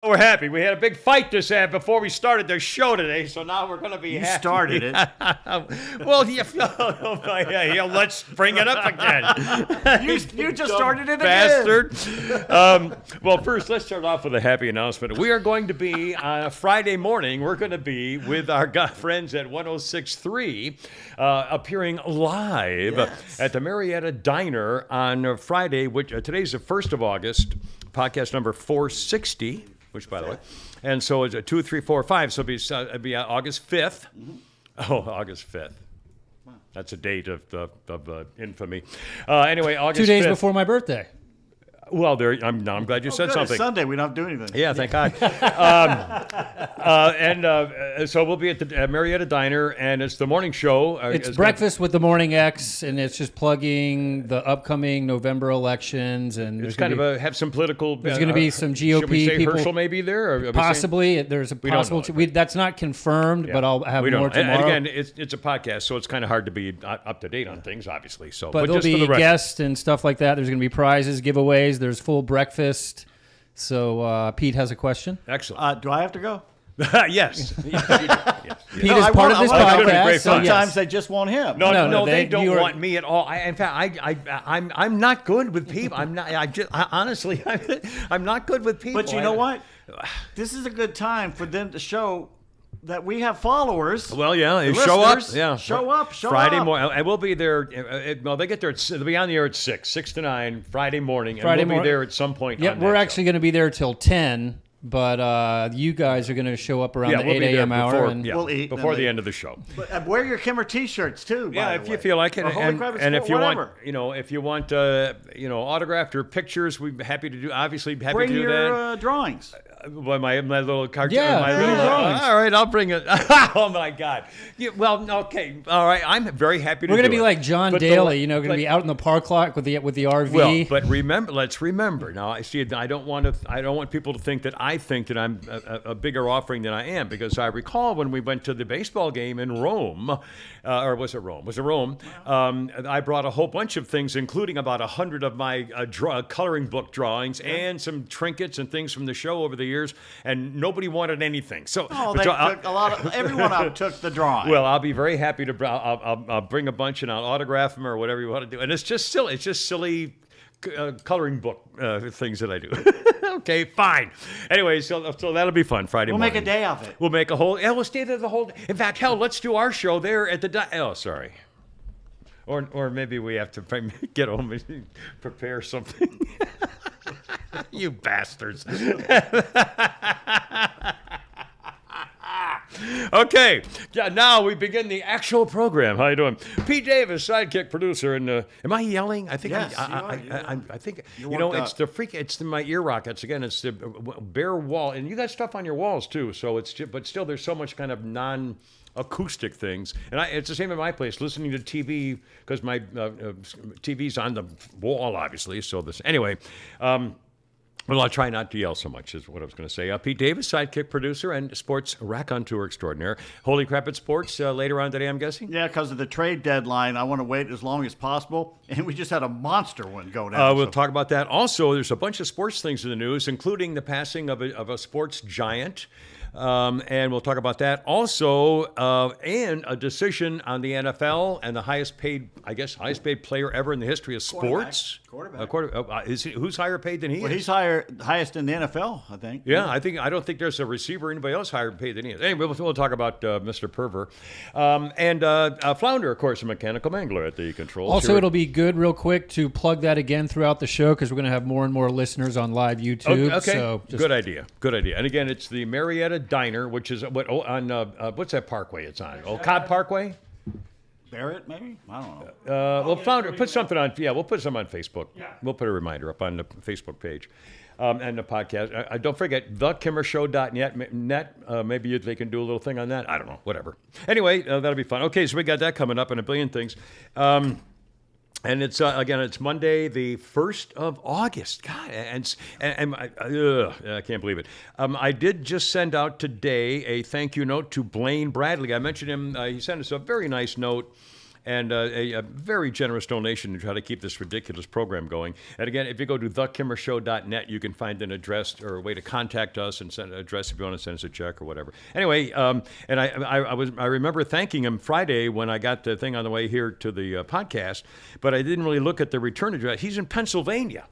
We're happy. We had a big fight before we started the show today, so now we're going to be happy. You started it. Well, let's bring it up again. You just started it bastard. Well, first, let's start off with a happy announcement. We are going to be, on a Friday morning, we're going to be with our friends at 106.3, appearing live at the Marietta Diner on Friday, which today's the 1st of August, podcast number 460. Which, by the way, and so it's a 2, 3, 4, 5. So it'd be August 5th. Mm-hmm. Oh, August 5th. Wow. That's a date of infamy. Anyway, August 5th. 2 days before my birthday. Well, I'm glad you said something. It's Sunday. We don't have to do anything. Yeah, thank God. So we'll be at the Marietta Diner, and it's the morning show. It's breakfast with the Morning X, and it's just plugging the upcoming November elections. And it's kind of have some political. There's going to be some GOP should we say people. Herschel may be there? Or possibly. There's a possible. That's not confirmed, but I'll have more tomorrow. And again, it's a podcast, so it's kind of hard to be up to date on things, obviously. So, but there'll be guests and stuff like that. There's going to be prizes, giveaways. There's full breakfast. So Pete has a question. Excellent. Do I have to go? Yes. Yes. Pete is part of this podcast. Sometimes they just want him. No, they don't want me at all. In fact, I'm not good with people. I'm not. Honestly, I'm not good with people. But you know what? This is a good time for them to show that we have followers. Well, yeah, show up. Yeah, show up. Friday morning, and we'll be there. Well, they get there. They'll be on the air at 6 to 9 Friday morning, and we'll be there at some point. Yeah, we're actually going to be there till 10. But you guys are going to show up around the 8 a.m. hour, and we'll eat before the end of the show. But wear your Kimmer T-shirts too. Yeah, if you feel like it, and if you want, if you want, autographed or pictures, we're happy to do. Obviously, happy bring to do your that. Drawings. Well, my little cartoon. Yeah, my little drawings. All right, I'll bring it. Oh my God. Well, okay, all right. I'm very happy to. We're going to be it. like John Daly, going to be out in the park lot with the RV. Well, but let's remember. Now, I see. I don't want people to think that I think that I'm a bigger offering than I am, because I recall when we went to the baseball game in Rome, or was it Rome? Was it Rome? I brought a whole bunch of things, including about 100 of my coloring book drawings and some trinkets and things from the show over the years, and nobody wanted anything. So, everyone took the drawing. Well, I'll be very happy to. I'll bring a bunch and I'll autograph them or whatever you want to do. And it's just silly. It's just silly coloring book things that I do. Okay, fine. Anyway, so that'll be fun Friday morning. We'll make a day of it. We'll make a whole. Yeah, we'll stay there the whole day. In fact, hell, let's do our show there at the. Oh, sorry. Or maybe we have to get home and prepare something. You bastards. Okay, now we begin the actual program. How you doing? Pete Davis, sidekick producer, and am I yelling? I think. Yes, I think it's the freak. It's my ear rockets again. It's the bare wall, and you got stuff on your walls too. So but still, there's so much kind of acoustic things, and it's the same at my place. Listening to TV because my TV's on the wall, obviously. So anyway. Well, I'll try not to yell so much, is what I was going to say. Pete Davis, sidekick producer and sports raconteur extraordinaire. Holy crap at sports later on today, I'm guessing? Yeah, because of the trade deadline, I want to wait as long as possible. And we just had a monster one go down. We'll talk about that. Also, there's a bunch of sports things in the news, including the passing of a sports giant. And we'll talk about that. Also, and a decision on the NFL and the highest paid player ever in the history of sports. Quarterback. Who's higher paid than he is? He's highest in the NFL, I think. Yeah, I don't think there's a receiver or anybody else higher paid than he is. Anyway, we'll talk about Mr. Perver. And Flounder, of course, a mechanical mangler at the controls. Also, it'll be good, real quick, to plug that again throughout the show, because we're going to have more and more listeners on live YouTube. Okay, so good idea. And again, it's the Marietta Diner, which is what's that parkway it's on? Cobb Parkway? Barrett, maybe? I don't know. Well, Flounder, put something on. Yeah, we'll put something on Facebook. Yeah. We'll put a reminder up on the Facebook page and the podcast. Don't forget, thekimmershow.net. Maybe they can do a little thing on that. I don't know. Whatever. Anyway, that'll be fun. Okay, so we got that coming up and a billion things. And it's it's Monday, the 1st of August. God, and I can't believe it. I did just send out today a thank you note to Blaine Bradley. I mentioned him. He sent us a very nice note. and a very generous donation to try to keep this ridiculous program going. And again, if you go to thekimmershow.net, you can find an address or a way to contact us and send an address if you want to send us a check or whatever. Anyway, and I remember thanking him Friday when I got the thing on the way here to the podcast, but I didn't really look at the return address. He's in Pennsylvania.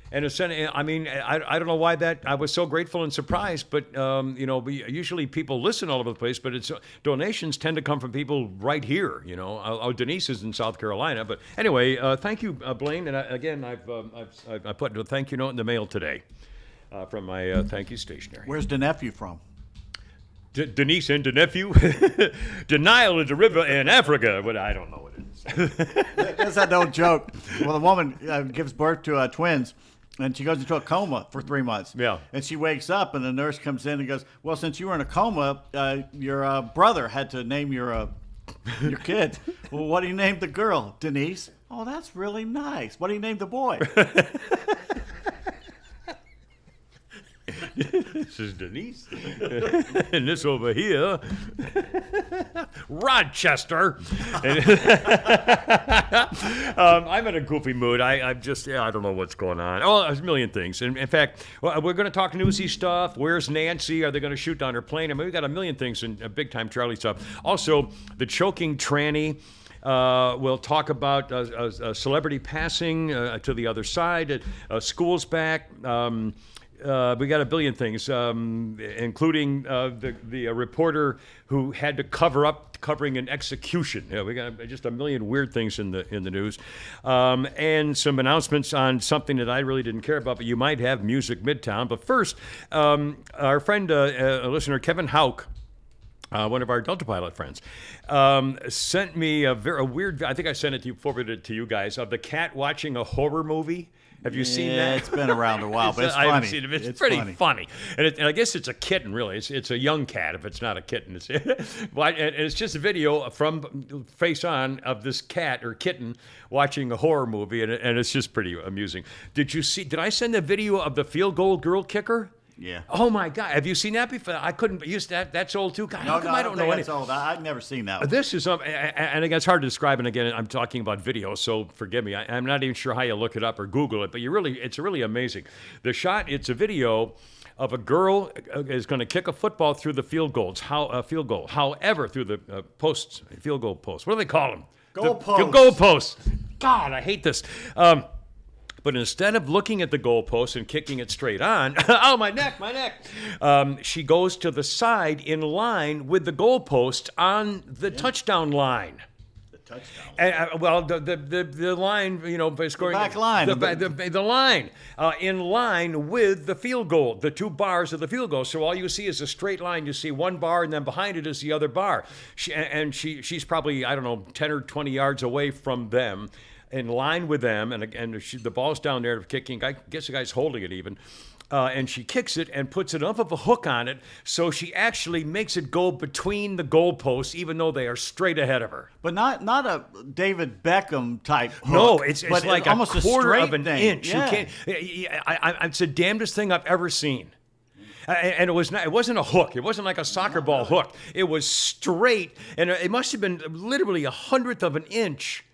And I mean, I don't know why that. I was so grateful and surprised, but usually people listen all over the place, but donations tend to come from people right here. Denise is in South Carolina, but anyway, thank you, Blaine. And again, I put a thank you note in the mail today from my thank you stationery. Where's the nephew from? Denise and the nephew. The Nile is a river in Africa, but I don't know what it is. That's that old joke. Well, the woman gives birth to twins. And she goes into a coma for 3 months. Yeah. And she wakes up, and the nurse comes in and goes, well, since you were in a coma, your brother had to name your kid. Well, what do you name the girl? Denise. Oh, that's really nice. What do you name the boy? This is Denise. And this over here, Rochester. I'm in a goofy mood. I don't know what's going on. Oh, there's a million things. And in fact, we're going to talk newsy stuff. Where's Nancy? Are they going to shoot down her plane? I mean, we got a million things and big time Charlie stuff. Also, the choking tranny. We'll talk about a celebrity passing to the other side. School's back. We got a billion things, including the reporter who had to covering an execution. We got just a million weird things in the news, and some announcements on something that I really didn't care about, but you might have Music Midtown. But first, our friend, listener Kevin Hauk, one of our Delta pilot friends, sent me a weird. I think I sent it to you, forwarded it to you guys, of the cat watching a horror movie. Have you seen that? It's been around a while, but it's funny. I haven't seen it. It's pretty funny. And I guess it's a kitten, really. It's a young cat if it's not a kitten. It's just a video from face on of this cat or kitten watching a horror movie, and it's just pretty amusing. Did I send a video of the field goal girl kicker? Yeah. Oh my God! Have you seen that before? I couldn't use that. That's old too. God, how come I don't know that's old. I've never seen that one. This is, and again, it's hard to describe. And again, I'm talking about video, so forgive me. I'm not even sure how you look it up or Google it, but it's really amazing. The shot. It's a video of a girl is going to kick a football through the field goal. However, through the posts, field goal posts. What do they call them? Goal posts. Goal posts. God, I hate this. But instead of looking at the goalpost and kicking it straight on, oh, my neck, she goes to the side in line with the goalpost on the touchdown line. The touchdown line. The line, by scoring. The back line. The line in line with the field goal, the two bars of the field goal. So all you see is a straight line. You see one bar, and then behind it is the other bar. She's probably, 10 or 20 yards away from them, in line with them, and the ball's down there kicking. I guess the guy's holding it even. And she kicks it and puts enough of a hook on it so she actually makes it go between the goalposts, even though they are straight ahead of her. But not a David Beckham type hook. No, it's like almost a quarter of an thing. inch. Yeah. You can't. It's the damnedest thing I've ever seen. And it wasn't a hook. It wasn't like a soccer ball hook. It was straight, and it must have been literally 1/100 of an inch.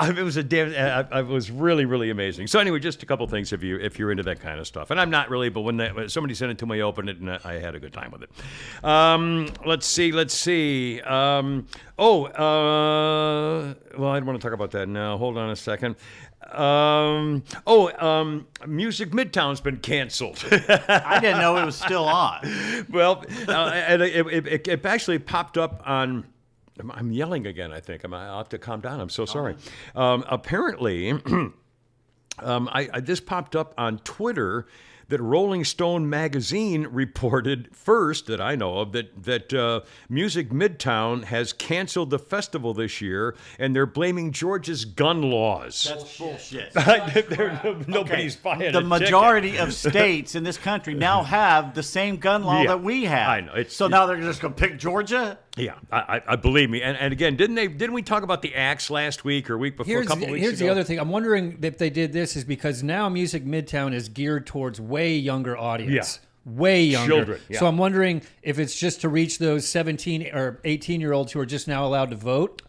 It was really, really amazing. So anyway, just a couple things if you're into that kind of stuff. And I'm not really, but when somebody sent it to me, I opened it, and I had a good time with it. Let's see. Well, I don't want to talk about that now. Hold on a second. Music Midtown's been canceled. I didn't know it was still on. Well, and it actually popped up on. I'm yelling again, I think. I'll have to calm down. I'm so sorry. Apparently, this popped up on Twitter that Rolling Stone magazine reported first that I know of that Music Midtown has canceled the festival this year, and they're blaming Georgia's gun laws. That's bullshit. Nobody's buying the majority of states in this country now have the same gun law that we have. I know. Now they're just going to pick Georgia? Yeah, I believe me. And again, didn't we talk about the axe last week or week before? A couple weeks ago? Here's the other thing. I'm wondering if they did this is because now Music Midtown is geared towards way younger audience. Yeah. way younger. Children, yeah. So I'm wondering if it's just to reach those 17 or 18-year-olds who are just now allowed to vote.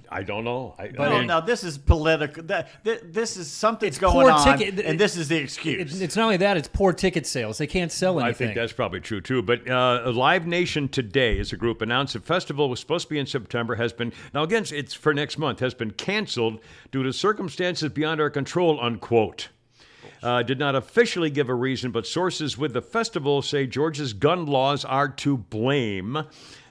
I don't know. No, this is political. This is something's It's going poor on, ticket- and this is the excuse. It's not only that, it's poor ticket sales. They can't sell anything. I think that's probably true, too. But Live Nation Today, as a group, announced the festival was supposed to be in September, has been, now again, it's for next month, has been canceled due to circumstances beyond our control, unquote. Did not officially give a reason, but sources with the festival say Georgia's gun laws are to blame.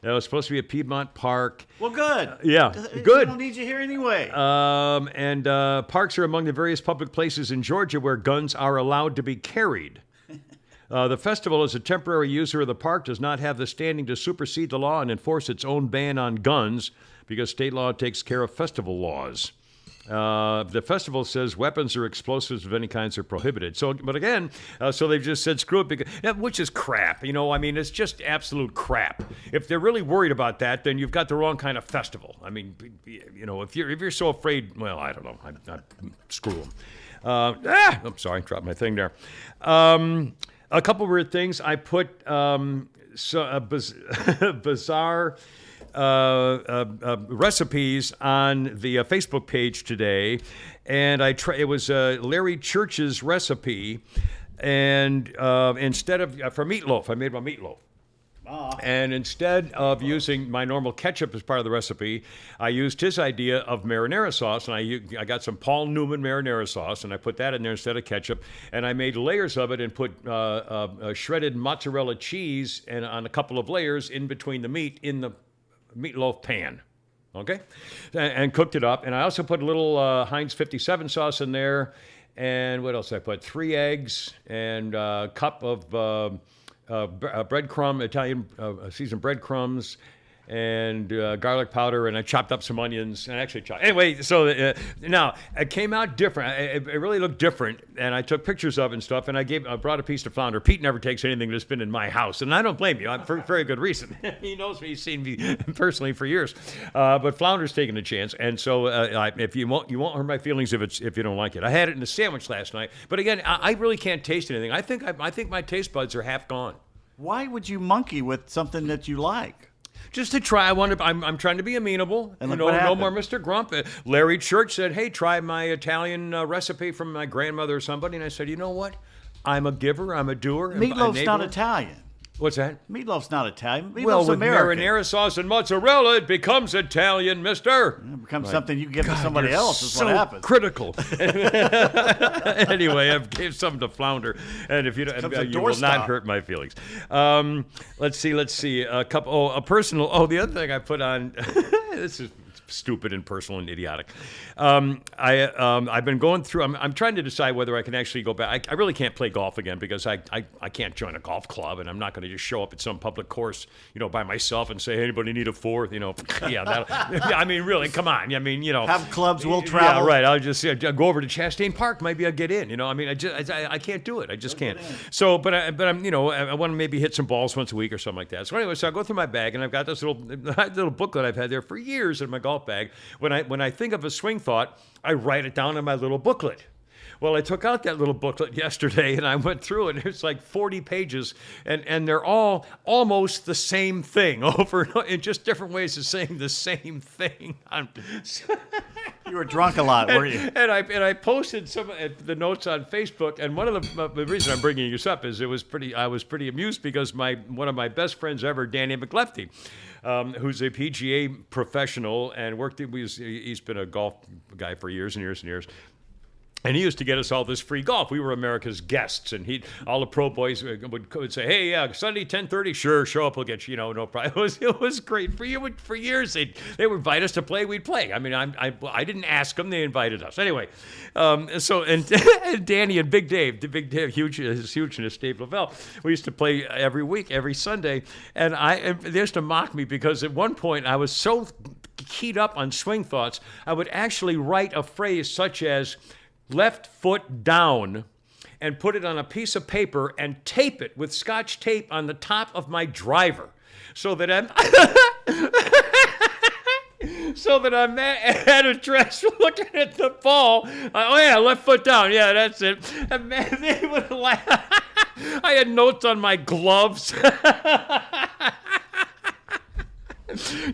It was supposed to be at Piedmont Park. Well, good. Yeah, We good. don't need you here anyway. And parks are among the various public places in Georgia where guns are allowed to be carried. The festival, as a temporary user of the park, does not have the standing to supersede the law and enforce its own ban on guns because state law takes care of festival laws. The festival says weapons or explosives of any kinds are prohibited. So, but again, so they've just said screw it, because, which is crap. I mean, it's just absolute crap. If they're really worried about that, then you've got the wrong kind of festival. I mean, if you're so afraid, well, I don't know. Screw them. I'm sorry, dropped my thing there. A couple weird things. I put bizarre recipes on the Facebook page today, and it was Larry Church's recipe, and instead of for meatloaf, I made my meatloaf. And instead of using my normal ketchup as part of the recipe, I used his idea of marinara sauce, and I got some Paul Newman marinara sauce, and I put that in there instead of ketchup, and I made layers of it and put shredded mozzarella cheese and on a couple of layers in between the meat in the meatloaf pan. Okay? And cooked it up, and I also put a little Heinz 57 sauce in there, and what else I put? 3 eggs and a cup of breadcrumb, Italian seasoned breadcrumbs, and garlic powder, and I chopped up some onions, and actually chopped. Anyway, so now it came out different. It really looked different, and I took pictures of it and stuff, and I brought a piece to Flounder. Pete never takes anything that's been in my house, and I don't blame you. For very good reason. He knows me. He's seen me personally for years. But Flounder's taking a chance, and so if you won't hurt my feelings if you don't like it. I had it in a sandwich last night, but again, I really can't taste anything. I think my taste buds are half gone. Why would you monkey with something that you like? Just to try. I'm trying to be amenable. And no more Mr. Grump. Larry Church said, hey, try my Italian recipe from my grandmother or somebody. And I said, you know what? I'm a giver. I'm a doer. Meatloaf's not Italian. What's that? Meatloaf's not Italian. Meatloaf's Well, with American. marinara sauce and mozzarella, it becomes Italian, mister. It becomes something you give to somebody else is so what happens. critical. Anyway, I've gave some to Flounder, and if you will not hurt my feelings. Let's see. A personal. The other thing I put on. This is stupid and personal and idiotic. I've been going through. I'm trying to decide whether I can actually go back. I really can't play golf again because I can't join a golf club, and I'm not going to just show up at some public course, by myself and say, hey, anybody need a fourth? Yeah. I mean, really, come on. I mean, have clubs will travel. Yeah, right. I'll just go over to Chastain Park. Maybe I'll get in. I mean, I can't do it. I just can't. So, but I'm, I want to maybe hit some balls once a week or something like that. So anyway, I go through my bag, and I've got this little booklet I've had there for years in my golf bag. When I think of a swing thought, I write it down in my little booklet. Well, I took out that little booklet yesterday, and I went through it, and it's like 40 pages, and they're all almost the same thing over in just different ways of saying the same thing. You were drunk a lot, weren't you? And I posted some of the notes on Facebook, and one of the reason I'm bringing this up is I was pretty amused because one of my best friends ever, Danny McLefty, who's a PGA professional and he's been a golf guy for years and years and years. And he used to get us all this free golf. We were America's guests, and all the pro boys would say, "Hey, Sunday 10:30, sure, show up. We'll get you, no problem." It was great for you. For years, they would invite us to play. We'd play. I mean, I didn't ask them; they invited us. Anyway, and Danny and Big Dave, huge in his Dave Lavelle. We used to play every week, every Sunday, and they used to mock me because at one point I was so keyed up on swing thoughts, I would actually write a phrase such as left foot down and put it on a piece of paper and tape it with Scotch tape on the top of my driver so that I'm at a dress looking at the ball. Oh yeah, left foot down. Yeah, that's it. And man, they would laugh. I had notes on my gloves.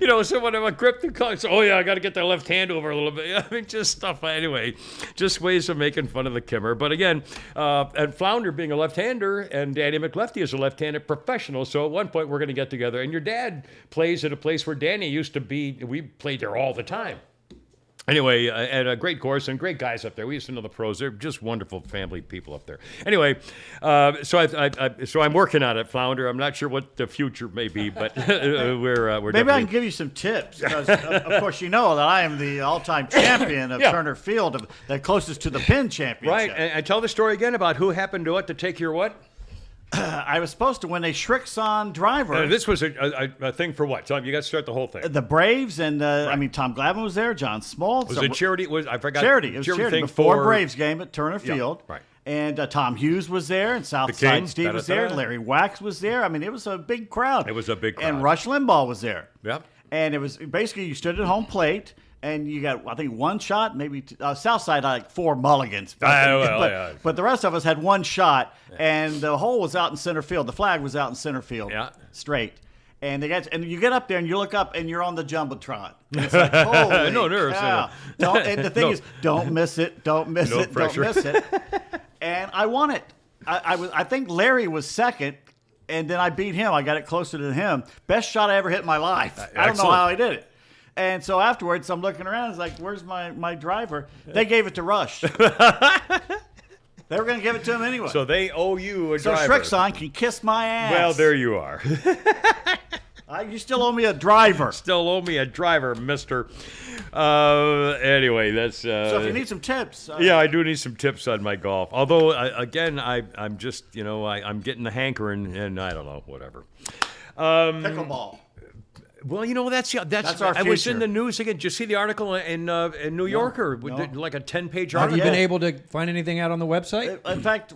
You know, so when I grip the car, so, oh yeah, I got to get that left hand over a little bit. I mean, just stuff. Anyway, just ways of making fun of the Kimmer. But again, and Flounder being a left-hander and Danny McLefty is a left-handed professional. So at one point we're going to get together. And your dad plays at a place where Danny used to be. We played there all the time. Anyway, at a great course and great guys up there. We used to know the pros. They're just wonderful family people up there. Anyway, so I'm working on it, Flounder. I'm not sure what the future may be, but we're Maybe definitely... I can give you some tips. Because, of course, you know that I am the all-time champion of Turner Field, the closest to the pin championship. Right, and tell the story again about who happened to take your what? I was supposed to win a Shrixon driver. This was a thing for what? Tom, you got to start the whole thing. The Braves and I mean Tom Glavine was there, John Smoltz. Was it charity? I forgot. Charity. It was charity thing before Braves game at Turner Field. Right. And Tom Hughes was there, and Southside Steve was there, Larry Wax was there. I mean, it was a big crowd. It was a big crowd. And Rush Limbaugh was there. Yep. And it was basically you stood at home plate. And you got, I think, one shot, maybe Southside had like 4 mulligans. But the rest of us had one shot, and the hole was out in center field. The flag was out in center field, straight. And you get up there and you look up and you're on the jumbotron. And it's like, holy no nerves. cow. And the thing is, don't miss it, don't miss it, pressure. don't miss it. And I won it. I think Larry was second. And then I beat him. I got it closer to him. Best shot I ever hit in my life. I don't know how I did it. And so afterwards, I'm looking around. It's like, where's my driver? They gave it to Rush. They were going to give it to him anyway. So they owe you a driver. So Shrixon can kiss my ass. Well, there you are. You still owe me a driver. Still owe me a driver, mister. Anyway, that's... so if you need some tips... yeah, I do need some tips on my golf. Although, again, I'm just, I'm getting the hankering, and I don't know, whatever. Pickleball. Well, that's our future. I was in the news again. Did you see the article in New Yorker? Like a 10-page article? Have you been able to find anything out on the website? In fact,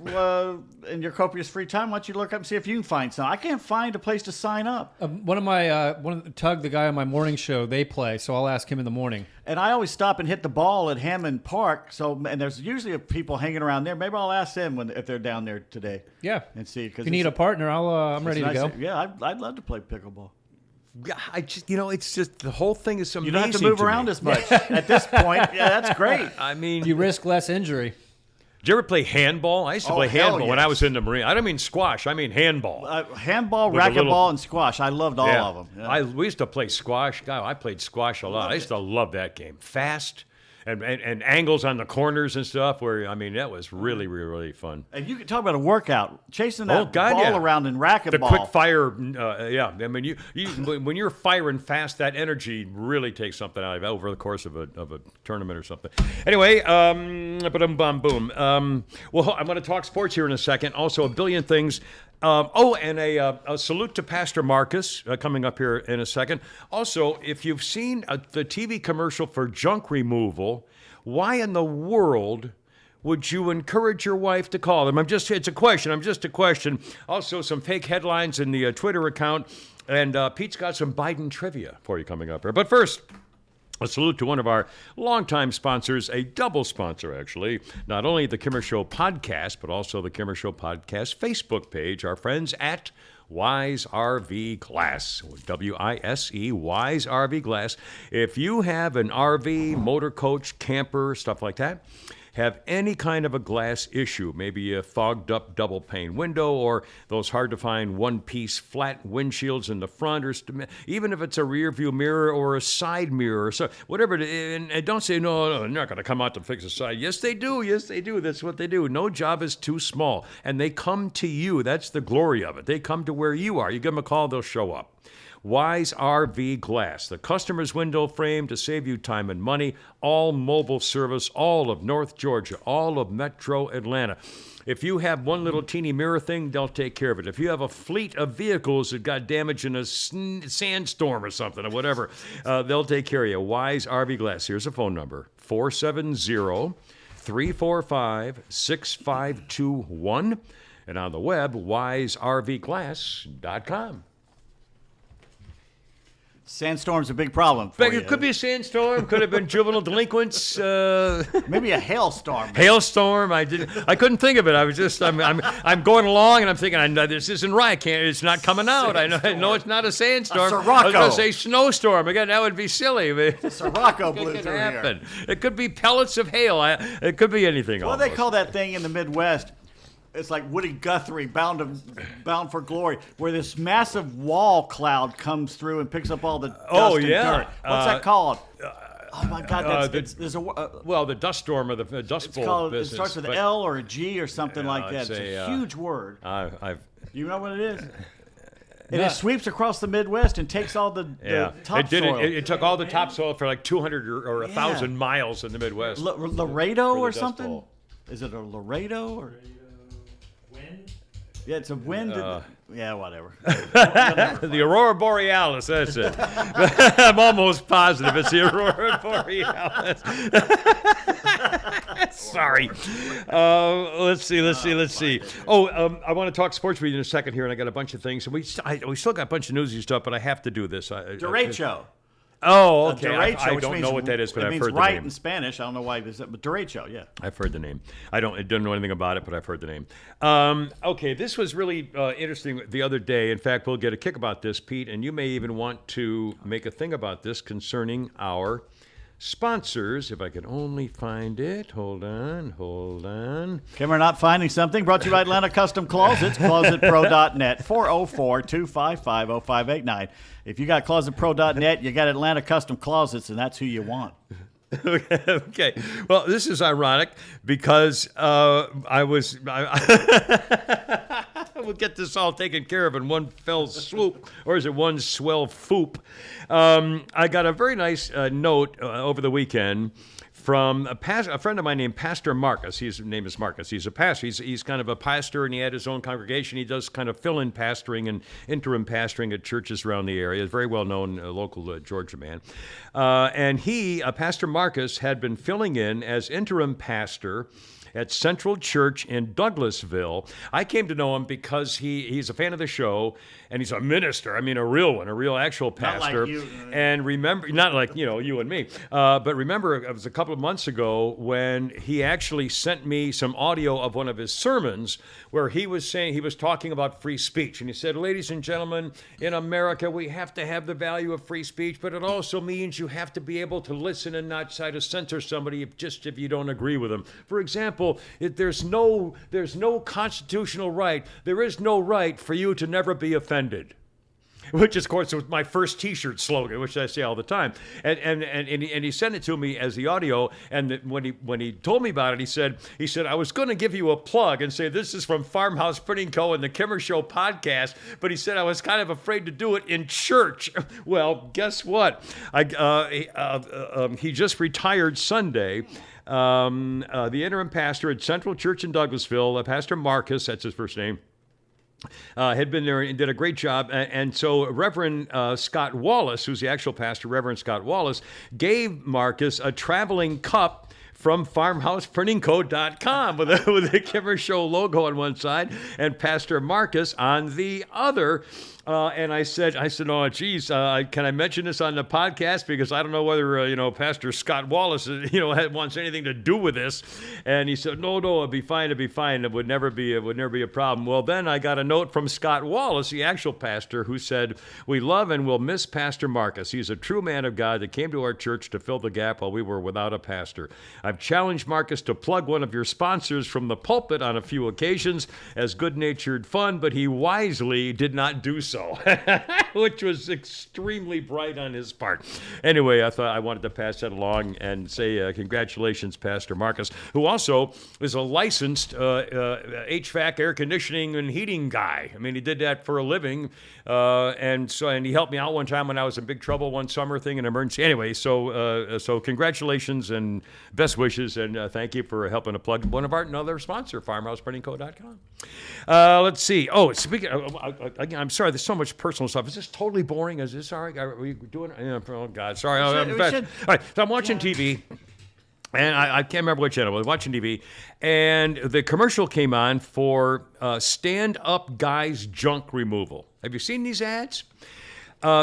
in your copious free time, why don't you look up and see if you can find some? I can't find a place to sign up. Tug, the guy on my morning show, they play, so I'll ask him in the morning. And I always stop and hit the ball at Hammond Park. And there's usually people hanging around there. Maybe I'll ask them if they're down there today. Yeah. And see. If you need a partner, I'm ready to go. Yeah, I'd love to play pickleball. Yeah, it's just the whole thing is amazing. You don't have to move around as much at this point. Yeah, that's great. I mean, you risk less injury. Did you ever play handball? I used to play handball when I was in the Marine. I don't mean squash. I mean handball. Handball, racquetball, and squash. I loved all of them. Yeah. We used to play squash. God, I played squash a lot. I used to love that game. Fast. And angles on the corners and stuff that was really, really, really fun. And you can talk about a workout, chasing that ball around in racquetball. The quick fire, I mean, you when you're firing fast, that energy really takes something out of it over the course of a tournament or something. Anyway, boom. Well, I'm going to talk sports here in a second. Also, a billion things. And a salute to Pastor Marcus coming up here in a second. Also, if you've seen the TV commercial for junk removal, why in the world would you encourage your wife to call them? It's a question. Also, some fake headlines in the Twitter account. And Pete's got some Biden trivia for you coming up here. But first, a salute to one of our longtime sponsors, a double sponsor, actually. Not only the Kimmer Show podcast, but also the Kimmer Show podcast Facebook page, our friends at Wise RV Glass, W-I-S-E, Wise RV Glass. If you have an RV, motor coach, camper, stuff like that, have any kind of a glass issue, maybe a fogged up double pane window or those hard to find one-piece flat windshields in the front, or even if it's a rear view mirror or a side mirror, or so, whatever it is, and don't say, no, they're not going to come out to fix the side. Yes, they do. That's what they do. No job is too small, and they come to you. That's the glory of it. They come to where you are. You give them a call, they'll show up. Wise RV Glass, the customer's window frame to save you time and money, all mobile service, all of North Georgia, all of Metro Atlanta. If you have one little teeny mirror thing, they'll take care of it. If you have a fleet of vehicles that got damaged in a sandstorm or something or whatever, they'll take care of you. Wise RV Glass. Here's a phone number, 470-345-6521. And on the web, wiservglass.com. Sandstorm's a big problem for But you. it could be a sandstorm. Could have been juvenile delinquents. Maybe a hailstorm. Hailstorm. I couldn't think of it. I was just. I'm going along and I'm thinking. I know this isn't right. I can't. It's not coming out. I know it's not a sandstorm. A I was Sirocco. going to say snowstorm. Again, that would be silly. Sirocco blew It could through happen. here. It could be pellets of hail. It could be anything. What do they almost. call that thing in the Midwest? It's like Woody Guthrie, Bound for Glory, where this massive wall cloud comes through and picks up all the dust and dirt. What's that called? Oh my God! There's a. Well, the dust storm or the dust It's bowl called. business. It starts with but, an L or a G or something like that. it's It's a a, huge word. I've You know what it is? And No. it sweeps across the Midwest and takes all the topsoil. It took all the topsoil for like 200 or 1,000 miles in the Midwest. Laredo For the or Dust something? Bowl. Is it a Laredo or? Wind? Yeah, it's a wind. Yeah, whatever. The Aurora Borealis, that's it. I'm almost positive it's the Aurora Borealis. Sorry. Let's see. Oh, I want to talk sports with you in a second here, and I got a bunch of things. And we still got a bunch of newsy stuff, but I have to do this. Derecho. Oh, okay. I Derecho, which don't means, know what that is, but it I've means heard the right name. in Spanish. I don't know why it is that, but derecho, yeah. I've heard the name. I don't know anything about it, but I've heard the name. Okay, this was really interesting the other day. In fact, we'll get a kick about this, Pete, and you may even want to make a thing about this concerning our sponsors. If I could only find it. Hold on. Okay, we're not finding something. Brought to you by Atlanta Custom Closets, closetpro.net, 404-255-0589. If you got closetpro.net, you got Atlanta Custom Closets, and that's who you want. Okay. Well, this is ironic because we'll get this all taken care of in one fell swoop, or is it one swell foop? I got a very nice note over the weekend from a friend of mine named Pastor Marcus. His name is Marcus. He's a pastor. He's kind of a pastor, and he had his own congregation. He does kind of fill-in pastoring and interim pastoring at churches around the area. He's a very well-known local Georgia man. And Pastor Marcus, had been filling in as interim pastor at Central Church in Douglasville. I came to know him because he's a fan of the show, and he's a minister. I mean, a real one, a real actual pastor. Not like you. And remember, not like, you and me, but remember, it was a couple of months ago when he actually sent me some audio of one of his sermons where he was talking about free speech. And he said, ladies and gentlemen, in America, we have to have the value of free speech, but it also means you have to be able to listen and not try to censor somebody if you don't agree with them. For example, there's no constitutional right. There is no right for you to never be offended. Which, of course, was my first T-shirt slogan, which I say all the time. And he sent it to me as the audio. And when he told me about it, he said, I was going to give you a plug and say this is from Farmhouse Printing Co. and the Kimmer Show podcast. But he said I was kind of afraid to do it in church. Well, guess what? He just retired Sunday. The interim pastor at Central Church in Douglasville, Pastor Marcus, that's his first name, had been there and did a great job. And so Reverend Scott Wallace, who's the actual pastor, Reverend Scott Wallace, gave Marcus a traveling cup from farmhouseprintingco.com with a Kimmer Show logo on one side and Pastor Marcus on the other. And I said, oh, geez, can I mention this on the podcast? Because I don't know whether, Pastor Scott Wallace, wants anything to do with this. And he said, no, it'd be fine. It would never be a problem. Well, then I got a note from Scott Wallace, the actual pastor, who said, we love and will miss Pastor Marcus. He's a true man of God that came to our church to fill the gap while we were without a pastor. I've challenged Marcus to plug one of your sponsors from the pulpit on a few occasions as good-natured fun, but he wisely did not do so, which was extremely bright on his part. Anyway, I thought I wanted to pass that along and say congratulations, Pastor Marcus, who also is a licensed HVAC, air conditioning, and heating guy. I mean, he did that for a living, and he helped me out one time when I was in big trouble one summer thing, an emergency. Anyway, so congratulations and best wishes, and thank you for helping to plug one of our another sponsor, farmhouseprintingco.com. Let's see. Oh, speaking again, I'm sorry, there's so much personal stuff. Is this totally boring? Is this all right? Are we doing it? Oh, God, sorry. All right, so I'm watching TV. And I can't remember what channel. I was watching TV, and the commercial came on for stand-up guys junk removal. Have you seen these ads?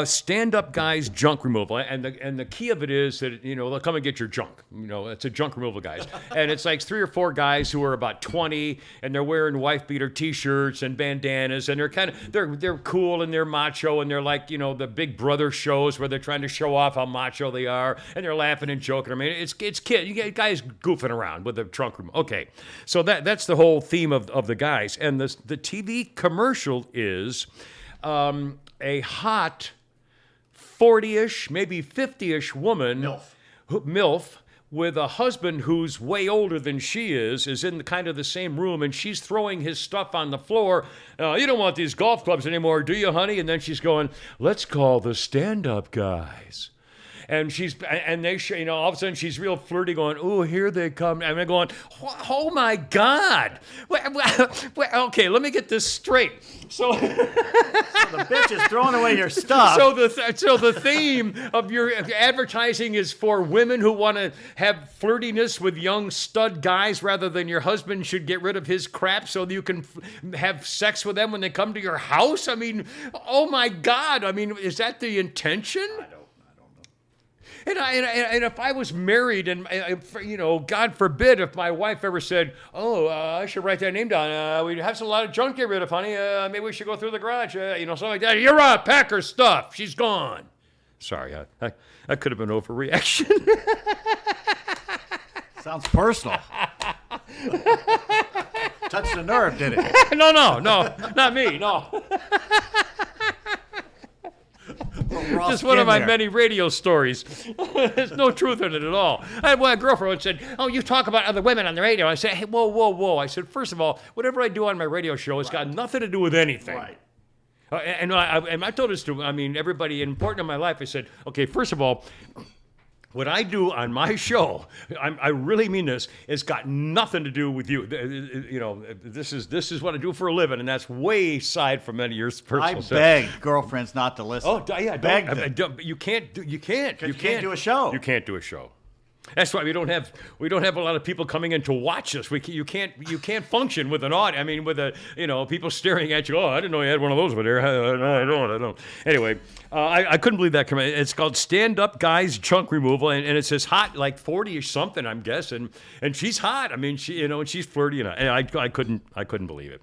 stand-up guys junk removal, and the key of it is that they'll come and get your junk. It's a junk removal guys, and it's like 3 or 4 guys who are about 20, and they're wearing wife beater T-shirts and bandanas, and they're cool and they're macho, and they're like the Big Brother shows where they're trying to show off how macho they are, and they're laughing and joking. I mean, it's kid, you get guys goofing around with the trunk removal. Okay, so that's the whole theme of the guys, and the TV commercial is. A hot 40-ish, maybe 50-ish woman, MILF, with a husband who's way older than she is in kind of the same room, and she's throwing his stuff on the floor. You don't want these golf clubs anymore, do you, honey? And then she's going, let's call the stand-up guys. And they all of a sudden she's real flirty, going, "Ooh, here they come!" And they're going, "Oh my God!" Okay, let me get this straight. So the bitch is throwing away your stuff. So the theme of your advertising is for women who want to have flirtiness with young stud guys, rather than your husband should get rid of his crap so that you can have sex with them when they come to your house. I mean, oh my God! I mean, is that the intention? I don't know. And if I was married, and God forbid, if my wife ever said, "Oh, I should write that name down. We have a lot of junk to get rid of, honey. Maybe we should go through the garage." Something like that. You're right. Pack her stuff. She's gone. Sorry, I could have been overreaction. Sounds personal. Touched a nerve, did it? No, not me. No. Just one of my many radio stories. There's no truth in it at all. I had one girlfriend who said, "Oh, you talk about other women on the radio." I said, "Hey, whoa." I said, first of all, whatever I do on my radio show has got nothing to do with anything. Right. And I told this to, everybody important in my life. I said, okay, first of all, what I do on my show, I really mean this, it's got nothing to do with you. This is what I do for a living, and that's way aside from any of your personal stuff. I beg girlfriends not to listen. Oh, yeah, you can't. You can't do a show. You can't do a show. That's why we don't have a lot of people coming in to watch us. You can't function with an audience. I mean, with people staring at you. Oh, I didn't know you had one of those over there. I don't. Anyway, I couldn't believe that. It's called Stand Up Guys Junk Removal, and it says hot, like 40-ish something, I'm guessing. And she's hot. I mean, and she's flirty, and I couldn't believe it.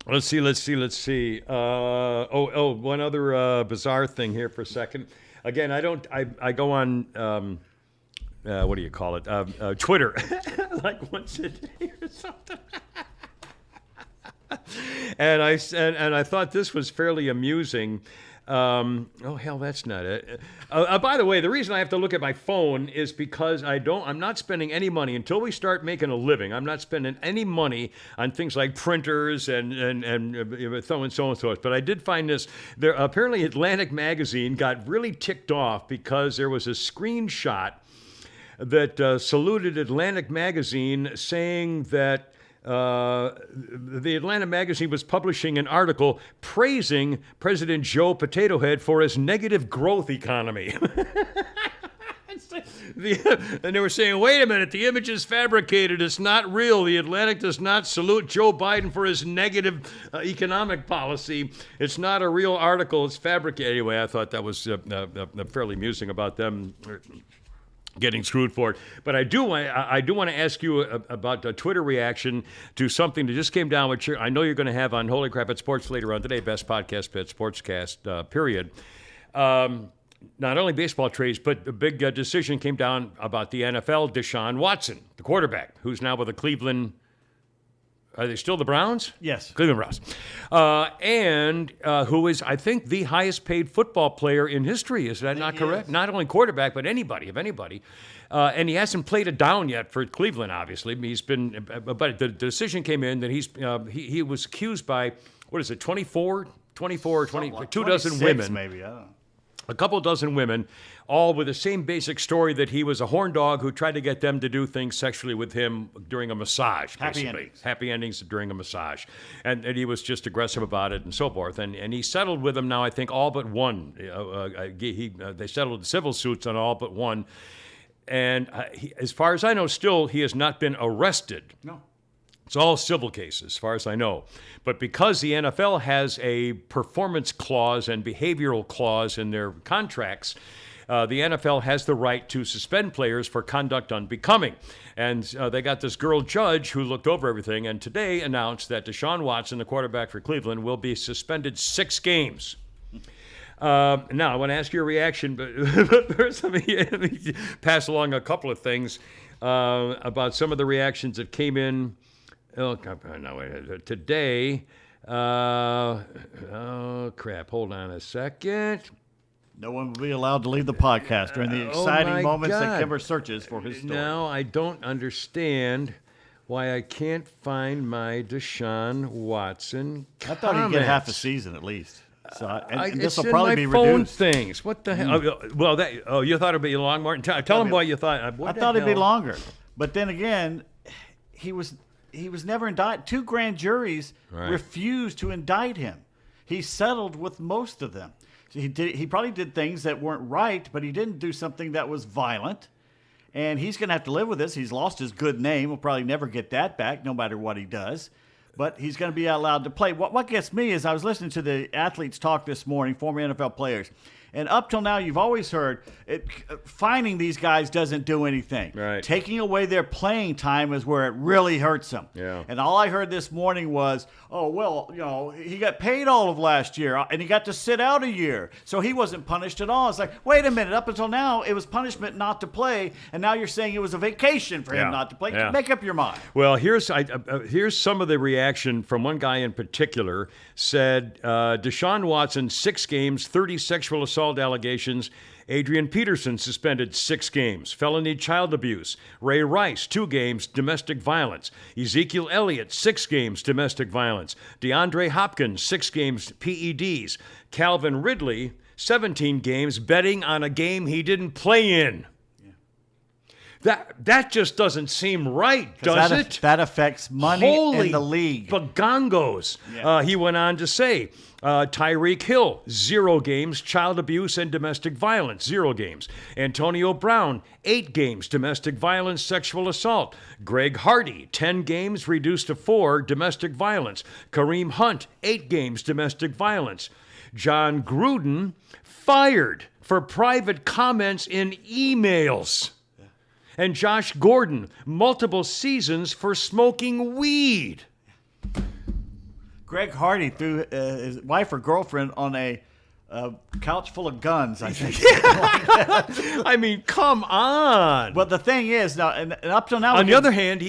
Let's see. One other bizarre thing here for a second. Again, I go on, what do you call it? Twitter, like once a day or something. And I thought this was fairly amusing. Oh hell, that's not it. By the way, the reason I have to look at my phone is because I'm not spending any money until we start making a living. I'm not spending any money on things like printers and so and so and so. But I did find this. There apparently Atlantic Magazine got really ticked off because there was a screenshot that saluted Atlantic Magazine saying that. The Atlanta Magazine was publishing an article praising President Joe Potato Head for his negative growth economy. And they were saying, wait a minute, the image is fabricated. It's not real. The Atlantic does not salute Joe Biden for his negative economic policy. It's not a real article. It's fabricated. Anyway, I thought that was fairly amusing about them getting screwed for it. But I do want to ask you about a Twitter reaction to something that just came down, which I know you're going to have on Holy Crap at Sports later on today, best podcast, pet sportscast, period. Not only baseball trades, but a big decision came down about the NFL, Deshaun Watson, the quarterback, who's now with the Cleveland. Are they still the Browns? Yes. Cleveland Browns. And who is, I think, the highest paid football player in history. Is that not correct? Not only quarterback, but anybody. And he hasn't played it down yet for Cleveland, obviously. He's been, but the decision came in that he was accused by, 24 or 20, like 2 dozen women. Maybe, I don't know. A couple dozen women, all with the same basic story that he was a horn dog who tried to get them to do things sexually with him during a massage, basically. Happy endings during a massage. And he was just aggressive about it and so forth. And he settled with them now, I think, all but one. They settled civil suits on all but one. And as far as I know, still, he has not been arrested. No. It's all civil cases, as far as I know. But because the NFL has a performance clause and behavioral clause in their contracts, the NFL has the right to suspend players for conduct unbecoming. And they got this girl judge who looked over everything and today announced that Deshaun Watson, the quarterback for Cleveland, will be suspended 6 games. Now, I want to ask your reaction, but first let me pass along a couple of things about some of the reactions that came in today. Oh, crap. Hold on a second. No one will be allowed to leave the podcast during the exciting moments that Kimber searches for his story. No, I don't understand why I can't find my Deshaun Watson I thought he'd get half a season at least. So, and this it's will in probably my be phone reduced. things. What the hell? Well, you thought it'd be long, Martin. Tell him why you thought. I thought it'd be longer, but then again, he was never indicted. 2 grand juries refused to indict him. He settled with most of them. He probably did things that weren't right, but he didn't do something that was violent. And he's going to have to live with this. He's lost his good name. He'll probably never get that back, no matter what he does. But he's going to be allowed to play. What gets me is I was listening to the athletes talk this morning, former NFL players. And up till now, you've always heard finding these guys doesn't do anything. Right. Taking away their playing time is where it really hurts them. Yeah. And all I heard this morning was, oh, well, he got paid all of last year and he got to sit out a year. So he wasn't punished at all. It's like, wait a minute. Up until now, it was punishment not to play. And now you're saying it was a vacation for him not to play. Yeah. Make up your mind. Well, here's some of the reaction from one guy in particular. Said Deshaun Watson 6 games, 30 sexual assault allegations. Adrian Peterson suspended 6 games. Felony child abuse. Ray Rice 2 games, domestic violence. Ezekiel Elliott 6 games, domestic violence. DeAndre Hopkins 6 games, PEDs. Calvin Ridley 17 games, betting on a game he didn't play in. That just doesn't seem right, does it? That affects money in the league. Bagongos, Yeah. he went on to say. Tyreek Hill, 0 games, child abuse and domestic violence, 0 games. Antonio Brown, 8 games, domestic violence, sexual assault. Greg Hardy, 10 games, reduced to 4, domestic violence. Kareem Hunt, 8 games, domestic violence. John Gruden, fired for private comments in emails. And Josh Gordon, multiple seasons for smoking weed. Greg Hardy threw his wife or girlfriend on a couch full of guns, I think. I mean, come on. But the thing is, now, and up till now, On the other hand,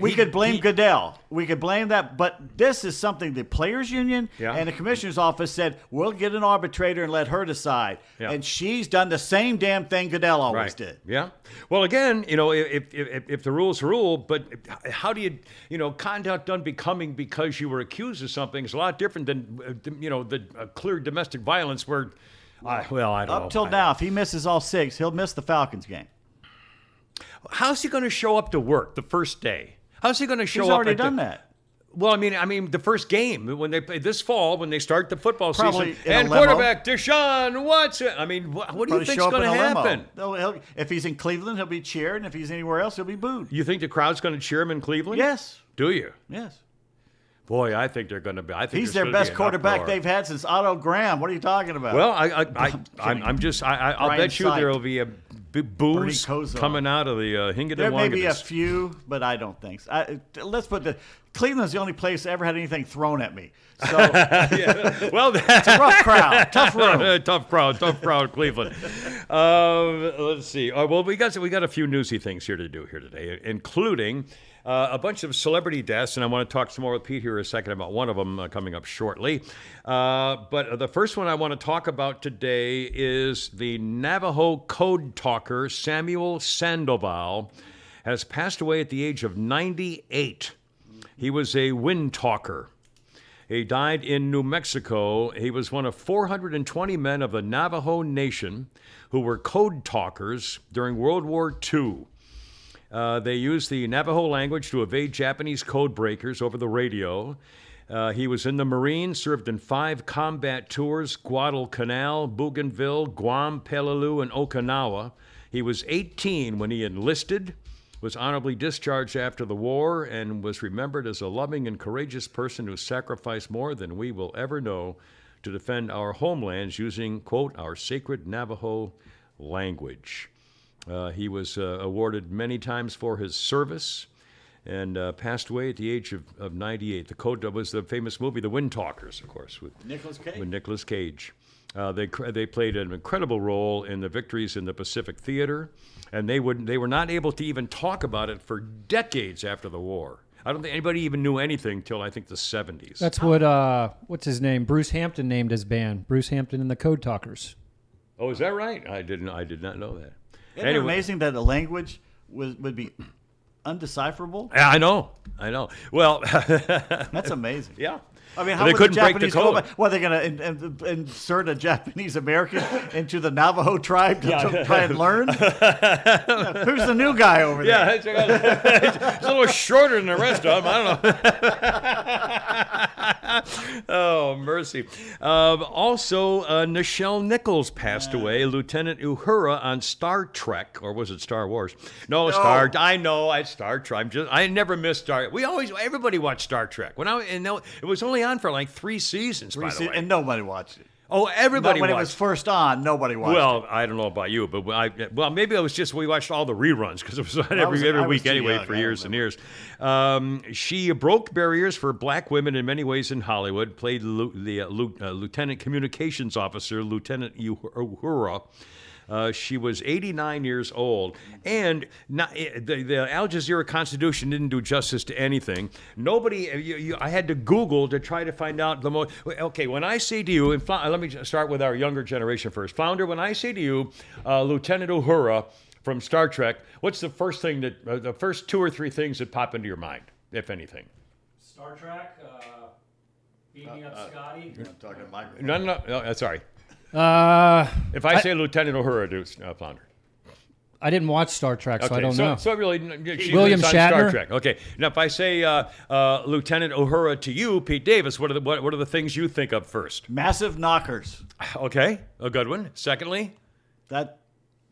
we could blame Goodell. We could blame that, but this is something the players' union and the commissioner's office said, we'll get an arbitrator and let her decide. Yeah. And she's done the same damn thing Goodell always did. Yeah. Well, again, if the rules rule, but how do you, conduct unbecoming because you were accused of something is a lot different than, the clear domestic violence where, I don't know. Up till now, if he misses all 6, he'll miss the Falcons game. How's he going to show up to work the first day? How's he going to show up? He's already done that. Well, I mean, the first game when they play this fall, when they start the football Probably season, in a and limo. quarterback Deshaun Watson. I mean, what do you Probably think's show up going to in a limo. happen? If he's in Cleveland, he'll be cheered, and if he's anywhere else, he'll be booed. You think the crowd's going to cheer him in Cleveland? Yes. Do you? Yes. Boy, I think they're going to be. I think He's there's their gonna best be an quarterback uproar. they've had since Otto Graham. What are you talking about? Well, I'll bet you Sipe. there will be a booze Kozar. coming out of the Hingadon. there may be a few, but I don't think so. Let's put Cleveland's the only place that ever had anything thrown at me. So Well, it's a rough crowd, tough room. tough crowd, Cleveland. Let's see. Well, we got a few newsy things here to do here today, including a bunch of celebrity deaths, and I want to talk some more with Pete here in a second about one of them coming up shortly. But the first one I want to talk about today is the Navajo code talker Samuel Sandoval has passed away at the age of 98. He was a wind talker. He died in New Mexico. He was one of 420 men of the Navajo Nation who were code talkers during World War II. They used the Navajo language to evade Japanese code breakers over the radio. He was in the Marines, served in 5 combat tours, Guadalcanal, Bougainville, Guam, Peleliu, and Okinawa. He was 18 when he enlisted, was honorably discharged after the war and was remembered as a loving and courageous person who sacrificed more than we will ever know to defend our homelands using, quote, our sacred Navajo language. He was awarded many times for his service and passed away at the age of 98. The quote was the famous movie The Wind Talkers, of course, with Nicolas Cage. They played an incredible role in the victories in the Pacific Theater, and they were not able to even talk about it for decades after the war. I don't think anybody even knew anything till I think the 70s. That's what what's his name? Bruce Hampton named his band. Bruce Hampton and the Code Talkers. Oh, is that right? I did not know that. Isn't it amazing that a language would be undecipherable? Yeah, I know. Well, that's amazing. Yeah. I mean, how they would couldn't the break the Japanese go code. about? Well, they're going to insert a Japanese American into the Navajo tribe to try and learn? Yeah, who's the new guy over there? Yeah, it's a little shorter than the rest of them. I don't know. Oh, mercy. Also, Nichelle Nichols passed away, Lieutenant Uhura on Star Trek, or was it Star Wars? No. I know, it's Star Trek. I never missed Star. Everybody watched Star Trek. It was only on for like 3 seasons, by the way. And nobody watched it. Oh, everybody when watched. It was first on, nobody watched it. Well, I don't know about you, but maybe it was just we watched all the reruns because it was on every week anyway for years and years. She broke barriers for black women in many ways in Hollywood, played the Lieutenant Communications Officer, Lieutenant Uhura. She was 89 years old, and the Al Jazeera Constitution didn't do justice to anything. I had to Google to try to find out the most. Okay, when I say to you, let me start with our younger generation first. Flounder, when I say to you, Lieutenant Uhura from Star Trek, what's the first thing the first 2 or 3 things that pop into your mind, if anything? Star Trek, Beat Me Up Scotty. I'm talking to Michael. No, sorry. If I say Lieutenant Uhura, do Flounder. I didn't watch Star Trek, so I don't know. So really, William she's on Shatner? Star Trek. Okay. Now, if I say Lieutenant Uhura to you, Pete Davis, what are the things you think of first? Massive knockers. Okay, a good one. Secondly,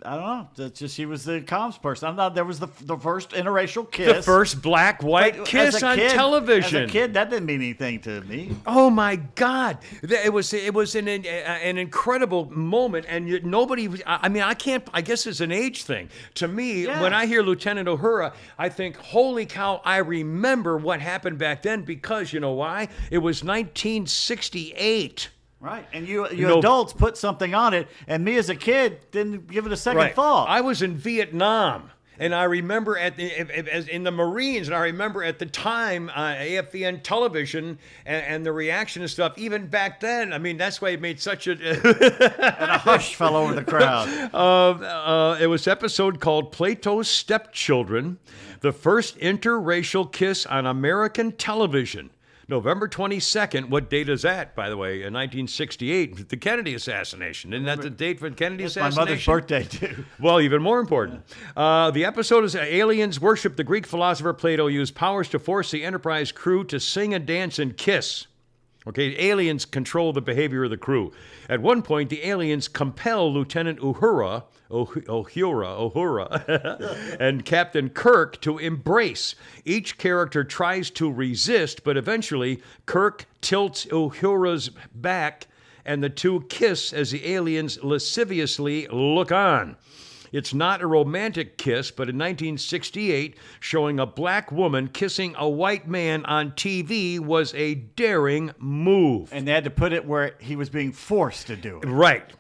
I don't know. That's just she was the comms person. I thought there was the first interracial kiss. the first black-white kiss on television. As a kid, that didn't mean anything to me. Oh my God! It was an incredible moment, and nobody. I mean, I can't. I guess it's an age thing. To me, when I hear Lieutenant Uhura, I think, "Holy cow!" I remember what happened back then because you know why? It was 1968. Right, and you adults put something on it, and me as a kid didn't give it a second thought. I was in Vietnam, and I remember in the Marines, and I remember at the time AFVN television and the reaction and stuff. Even back then, I mean, that's why it made such a and a hush fell over the crowd. It was an episode called Plato's Stepchildren, the first interracial kiss on American television. November 22nd, what date is that, by the way? In 1968, the Kennedy assassination. Isn't that the date for the Kennedy assassination? My mother's birthday, too. Well, even more important. The episode is aliens worship the Greek philosopher Plato, used powers to force the Enterprise crew to sing and dance and kiss. Okay, aliens control the behavior of the crew. At one point, the aliens compel Lieutenant Uhura, and Captain Kirk to embrace. Each character tries to resist, but eventually Kirk tilts Uhura's back, and the two kiss as the aliens lasciviously look on. It's not a romantic kiss, but in 1968, showing a black woman kissing a white man on TV was a daring move. And they had to put it where he was being forced to do it. Right.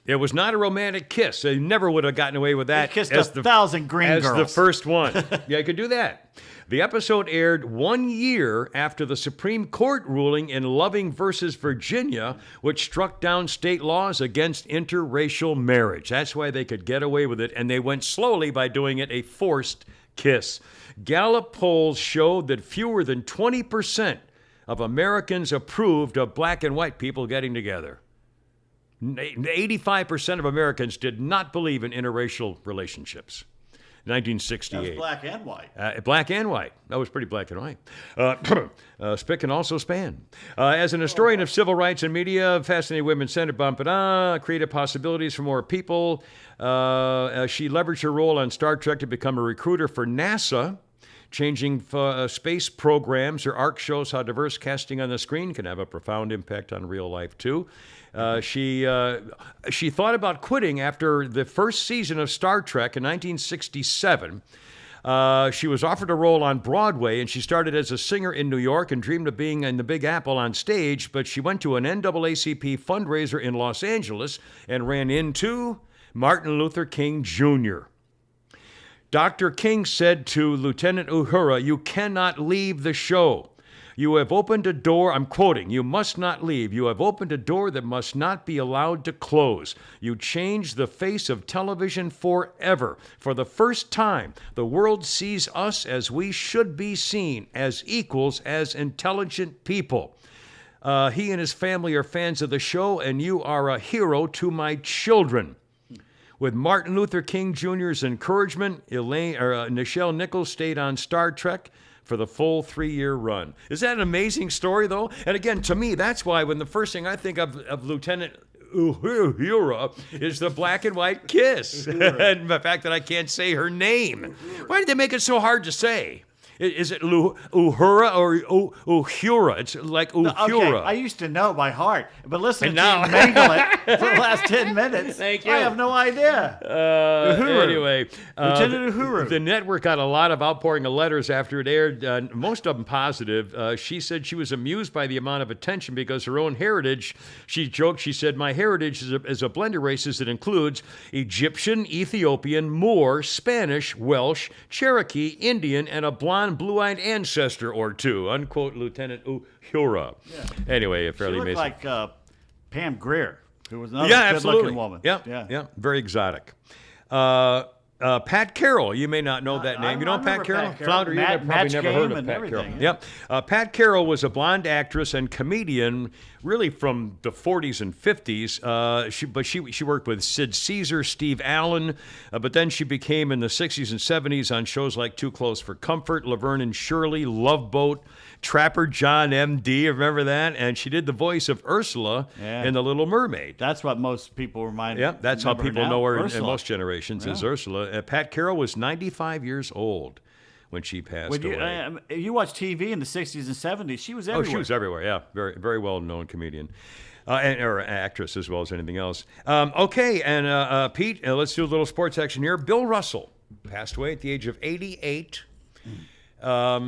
It was not a romantic kiss. They never would have gotten away with that. He kissed 1,000 green girls. As the first one. Yeah, I could do that. The episode aired 1 year after the Supreme Court ruling in Loving versus Virginia, which struck down state laws against interracial marriage. That's why they could get away with it, and they went slowly by doing it a forced kiss. Gallup polls showed that fewer than 20% of Americans approved of black and white people getting together. 85% of Americans did not believe in interracial relationships. 1968. That was black and white. Black and white. That was pretty black and white. Spick and also span. As an historian of civil rights and media, fascinating women center, creative possibilities for more people. She leveraged her role on Star Trek to become a recruiter for NASA. Changing space programs. Her arc shows how diverse casting on the screen can have a profound impact on real life, too. She thought about quitting after the first season of Star Trek in 1967. She was offered a role on Broadway, and she started as a singer in New York and dreamed of being in the Big Apple on stage, but she went to an NAACP fundraiser in Los Angeles and ran into Martin Luther King Jr. Dr. King said to Lieutenant Uhura, "You cannot leave the show. You have opened a door," I'm quoting, "you must not leave. You have opened a door that must not be allowed to close. You changed the face of television forever. For the first time, the world sees us as we should be seen, as equals, as intelligent people. He and his family are fans of the show, and you are a hero to my children." With Martin Luther King Jr.'s encouragement, Nichelle Nichols stayed on Star Trek for the full 3-year run. Is that an amazing story, though? And again, to me, that's why when the first thing I think of Lieutenant Uhura is the black and white kiss. And the fact that I can't say her name. Why did they make it so hard to say? Is it Uhura or Uhura? It's like Uhura. Okay, I used to know by heart, but listen to now- you mangle it for the last 10 minutes. Thank you. I have no idea. Anyway, Lieutenant Uhura. The network got a lot of outpouring of letters after it aired, most of them positive. She said she was amused by the amount of attention because her own heritage, she joked, she said, "My heritage is a blend of races that includes Egyptian, Ethiopian, Moor, Spanish, Welsh, Cherokee, Indian, and a blonde blue-eyed ancestor or two," unquote, Lieutenant Uhura. Yeah. Anyway, a She fairly looked amazing. like Pam Grier, who was another Yeah, good-looking absolutely. woman. Yeah, very exotic. Pat Carroll, you may not know that name. You know I Pat remember Carroll? Pat Carroll. Flounder, you have probably Match never Game heard of and Pat everything, Carroll. Yep. Pat Carroll was a blonde actress and comedian, really from the 40s and 50s. She worked with Sid Caesar, Steve Allen, but then she became in the 60s and 70s on shows like Too Close for Comfort, Laverne and Shirley, Love Boat, Trapper John M.D., remember that? And she did the voice of Ursula in The Little Mermaid. That's what most people remind. Yeah, that's how people know her in Ursula. most generations is Ursula. Pat Carroll was 95 years old when she passed away. You watch TV in the 60s and 70s, she was everywhere. Oh, she was everywhere, yeah. Very, very well-known comedian. Or actress as well as anything else. Okay, and Pete, let's do a little sports action here. Bill Russell passed away at the age of 88. How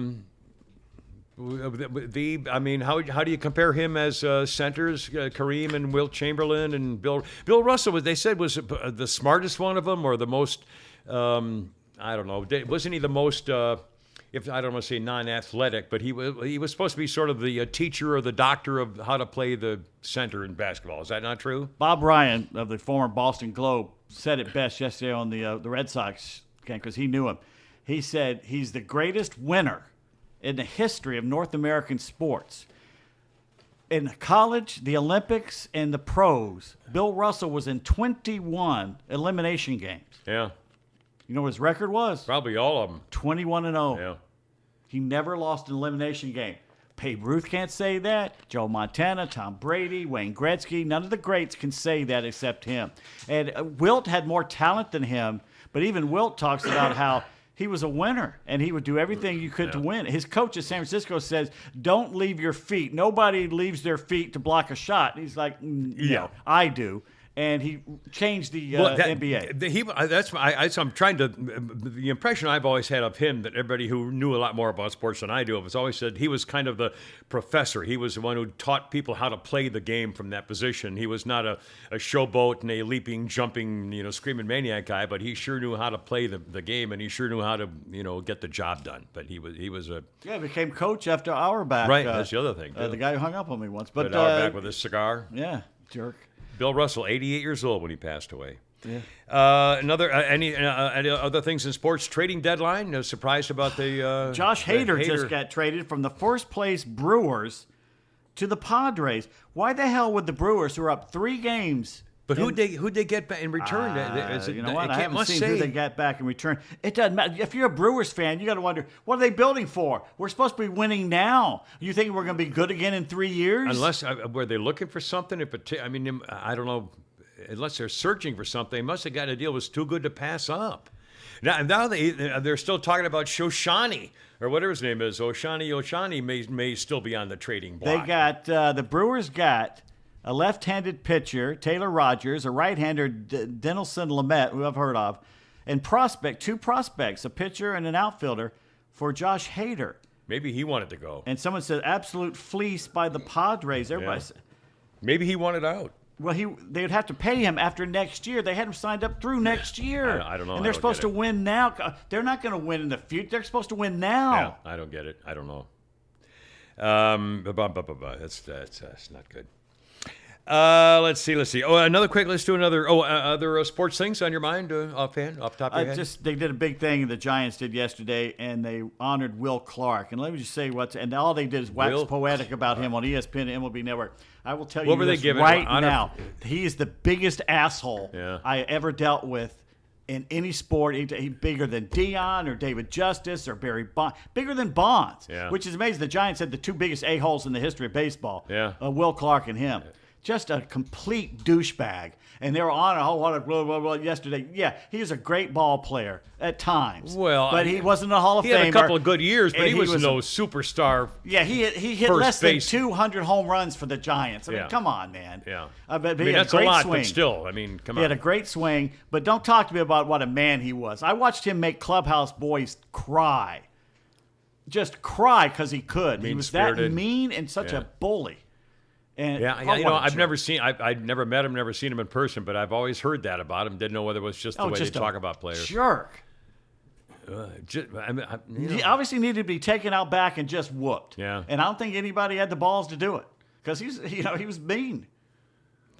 do you compare him as centers? Kareem and Wilt Chamberlain and Bill Russell, they said was the smartest one of them, or the most. I don't know. Wasn't he the most? If I don't want to say non-athletic, but he was supposed to be sort of the teacher or the doctor of how to play the center in basketball. Is that not true? Bob Ryan of the former Boston Globe said it best yesterday on the Red Sox game because he knew him. He said he's the greatest winner in the history of North American sports. In college, the Olympics, and the pros, Bill Russell was in 21 elimination games. Yeah. You know what his record was? Probably all of them. 21-0. Yeah. He never lost an elimination game. Babe Ruth can't say that. Joe Montana, Tom Brady, Wayne Gretzky, none of the greats can say that except him. And Wilt had more talent than him, but even Wilt talks about how he was a winner, and he would do everything you could to win. His coach at San Francisco says, "Don't leave your feet. Nobody leaves their feet to block a shot." And he's like, "No, I do." And he changed the NBA. I'm trying to. The impression I've always had of him, that everybody who knew a lot more about sports than I do, has always said he was kind of the professor. He was the one who taught people how to play the game from that position. He was not a showboat and a leaping, jumping, screaming maniac guy, but he sure knew how to play the game, and he sure knew how to, get the job done. But he was a became coach after Auerbach. Right, that's the other thing. The guy who hung up on me once. But Auerbach with his cigar. Yeah, jerk. Bill Russell, 88 years old when he passed away. Yeah. Any other things in sports? Trading deadline? No surprise about the Josh Hader just got traded from the first place Brewers to the Padres. Why the hell would the Brewers, who are up 3 games But who'd they get back in return? You know what? I haven't must seen say, who they got back in return. It doesn't matter. If you're a Brewers fan, you got to wonder, what are they building for? We're supposed to be winning now. You think we're going to be good again in 3 years? unless were they looking for something? I mean, I don't know. Unless they're searching for something, they must have gotten a deal that was too good to pass up. Now they're still talking about Shoshani or whatever his name is. Oshani may still be on the trading block. They got the Brewers got a left-handed pitcher, Taylor Rogers, a right-hander, Dinelson Lamet, who I've heard of, and two prospects, a pitcher and an outfielder for Josh Hader. Maybe he wanted to go. And someone said absolute fleece by the Padres. Everybody said, Maybe he wanted out. well, they would have to pay him after next year. They had him signed up through next year. I don't know. And they're supposed to win now. They're not going to win in the future. They're supposed to win now. Yeah, I don't get it. I don't know. That's not good. Let's see. Oh, let's do another. Other sports things on your mind, off the top of your head? They did a big thing the Giants did yesterday, and they honored Will Clark. And let me just say and all they did is wax poetic about him on ESPN and MLB Network. I will tell you this right now. He is the biggest asshole I ever dealt with in any sport. He's bigger than Dion or David Justice or Barry Bonds. Bigger than Bonds, which is amazing. The Giants had the two biggest a-holes in the history of baseball, Will Clark and him. Just a complete douchebag. And they were on a whole lot of blah, blah, blah yesterday. Yeah, he was a great ball player at times. But he wasn't a Hall of Famer. He had a couple of good years, but he was no superstar. Yeah, he hit less than 200 home runs for the Giants. I mean, come on, man. Yeah. But I mean, that's a lot, but still, I mean, come on. He had a great swing, but don't talk to me about what a man he was. I watched him make clubhouse boys cry. Just cry because he could. He was that mean and such a bully. And I've never met him, never seen him in person, but I've always heard that about him. Didn't know whether it was just the way they talk about players. Jerk. He obviously needed to be taken out back and just whooped. Yeah. And I don't think anybody had the balls to do it because he was mean.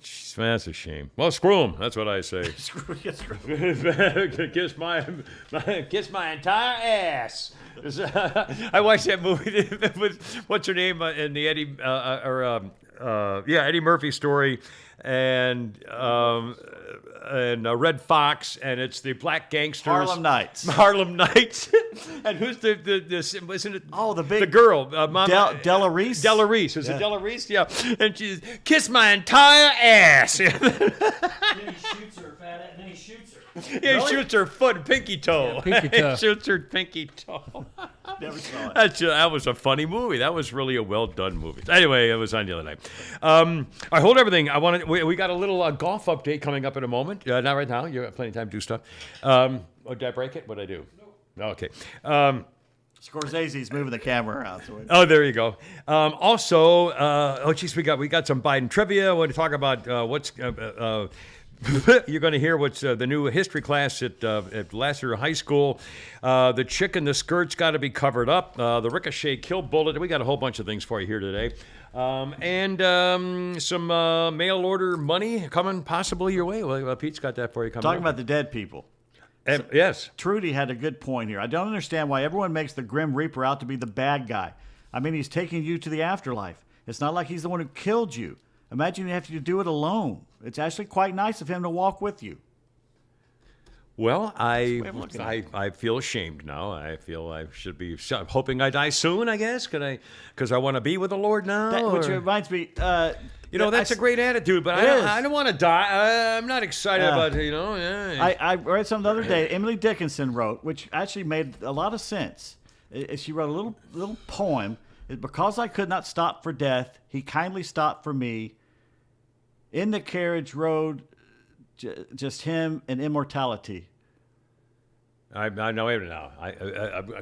Jeez, that's a shame. Well, screw him. That's what I say. Screw kiss my entire ass. I watched that movie with what's her name in the Eddie Murphy story, and Red Fox, and it's the black gangsters. Harlem Nights. And who's wasn't it? Oh, the girl, Della Reese. Della Reese. Was it Della Reese? Yeah. And she's kiss my entire ass. Then he shoots her, fat, and then he shoots her. Yeah, he shoots her foot, pinky toe. Yeah, pinky toe. He shoots her pinky toe. Never saw it. That was a funny movie. That was really a well done movie. Anyway, it was on the other night. I hold everything. We got a little golf update coming up in a moment. Not right now. You have plenty of time to do stuff. Did I break it? What did I do? No. Okay. Scorsese's moving the camera around. Oh, there you go. Also, we got some Biden trivia. I want to talk about what's. You're going to hear what's the new history class at Lasser High School. The chick in the skirt's got to be covered up. The ricochet kill bullet. We got a whole bunch of things for you here today. And some mail order money coming possibly your way. Well, Pete's got that for you coming Talking up. about the dead people. Yes. Trudy had a good point here. I don't understand why everyone makes the Grim Reaper out to be the bad guy. I mean, he's taking you to the afterlife. It's not like he's the one who killed you. Imagine you have to do it alone. It's actually quite nice of him to walk with you. Well, I feel ashamed now. I feel I should be hoping I die soon, I guess. Because I want to be with the Lord now. Which reminds me... that's a great attitude, but I don't want to die. I'm not excited about it, I read something the other day. Emily Dickinson wrote, which actually made a lot of sense. She wrote a little poem. Because I could not stop for death, he kindly stopped for me. In the carriage rode just him and immortality. I know it now. I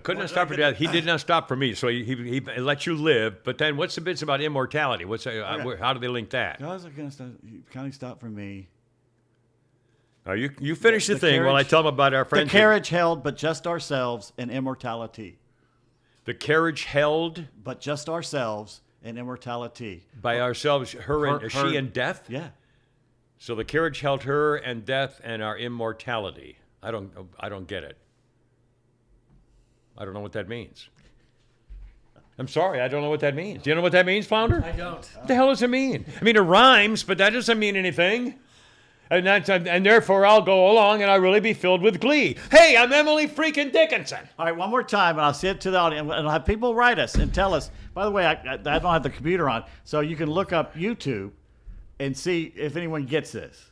couldn't have stopped for death. He did not stop for me, so he let you live. But then, what's the bits about immortality? How do they link that? Because I couldn't stop, he kindly stopped for me. You finish the thing while I tell them about our friends. The carriage held, but just ourselves, and immortality. The carriage held, but just ourselves, and immortality. By ourselves, she and death. Yeah. So the carriage held her and death and our immortality. I don't get it. I don't know what that means. I'm sorry, I don't know what that means. Do you know what that means, Flounder? I don't. What the hell does it mean? I mean, it rhymes, but that doesn't mean anything. And therefore I'll go along and I'll really be filled with glee. Hey, I'm Emily freaking Dickinson. All right, one more time, and I'll say it to the audience, and I'll have people write us and tell us. By the way, I don't have the computer on, so you can look up YouTube and see if anyone gets this.